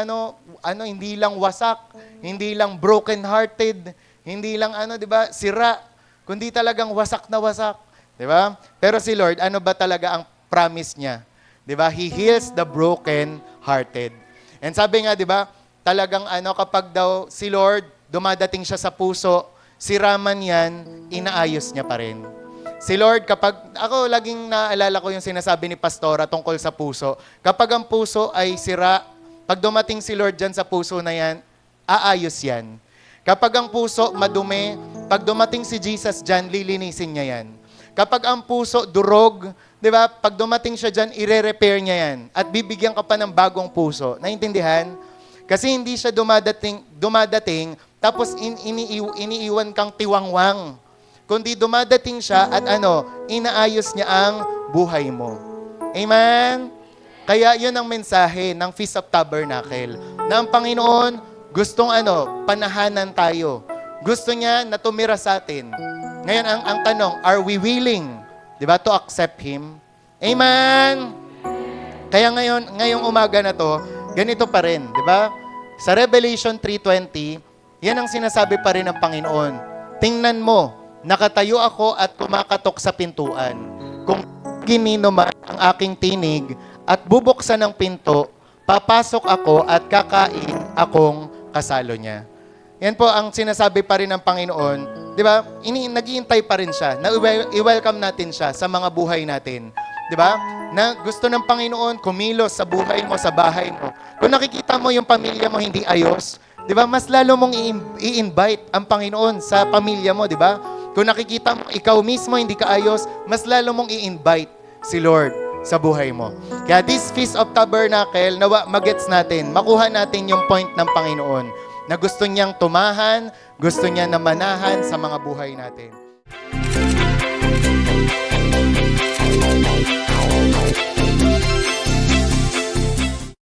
hindi lang wasak, hindi lang broken-hearted, hindi lang di ba, sira, kundi talagang wasak na wasak. Di ba? Pero si Lord, ano ba talaga ang promise niya? Di ba? He heals the broken-hearted. And sabi nga, di ba, talagang kapag daw si Lord, dumadating siya sa puso, siraman yan, inaayos niya pa rin. Si Lord, ako laging naalala ko yung sinasabi ni Pastora tungkol sa puso. Kapag ang puso ay sira, pag dumating si Lord dyan sa puso na yan, aayos yan. Kapag ang puso madumi, pag dumating si Jesus dyan, lilinisin niya yan. Kapag ang puso durog, di ba, pag dumating siya dyan, ire-repair niya yan. At bibigyan ka pa ng bagong puso. Naintindihan? Kasi hindi siya dumadating tapos iniiwan kang tiwangwang. Kundi dumadating siya at inaayos niya ang buhay mo. Amen? Kaya yun ang mensahe ng Feast of Tabernacle. Na ang Panginoon, gustong panahanan tayo. Gusto niya na tumira sa atin. Ngayon, ang tanong, are we willing, di ba, to accept Him? Amen? Kaya ngayong umaga na to, ganito pa rin, di ba? Sa Revelation 3:20, yan ang sinasabi pa rin ng Panginoon. Tingnan mo, nakatayo ako at kumakatok sa pintuan. Kung ginino man ang aking tinig at bubuksan ng pinto, papasok ako at kakain akong kasalo niya. Yan po ang sinasabi pa rin ng Panginoon. Di ba? Nag-iintay pa rin siya. Na i-welcome natin siya sa mga buhay natin. Di ba? Na gusto ng Panginoon kumilos sa buhay mo, sa bahay mo. Kung nakikita mo yung pamilya mo hindi ayos, di ba? Mas lalo mong i-invite ang Panginoon sa pamilya mo, di ba? Kung nakikita mo ikaw mismo hindi ka ayos, mas lalo mong i-invite si Lord sa buhay mo. Kaya this Feast of Tabernacle, nawa magets natin, makuha natin yung point ng Panginoon. na gusto niyang tumahan, gusto niya na manahan sa mga buhay natin.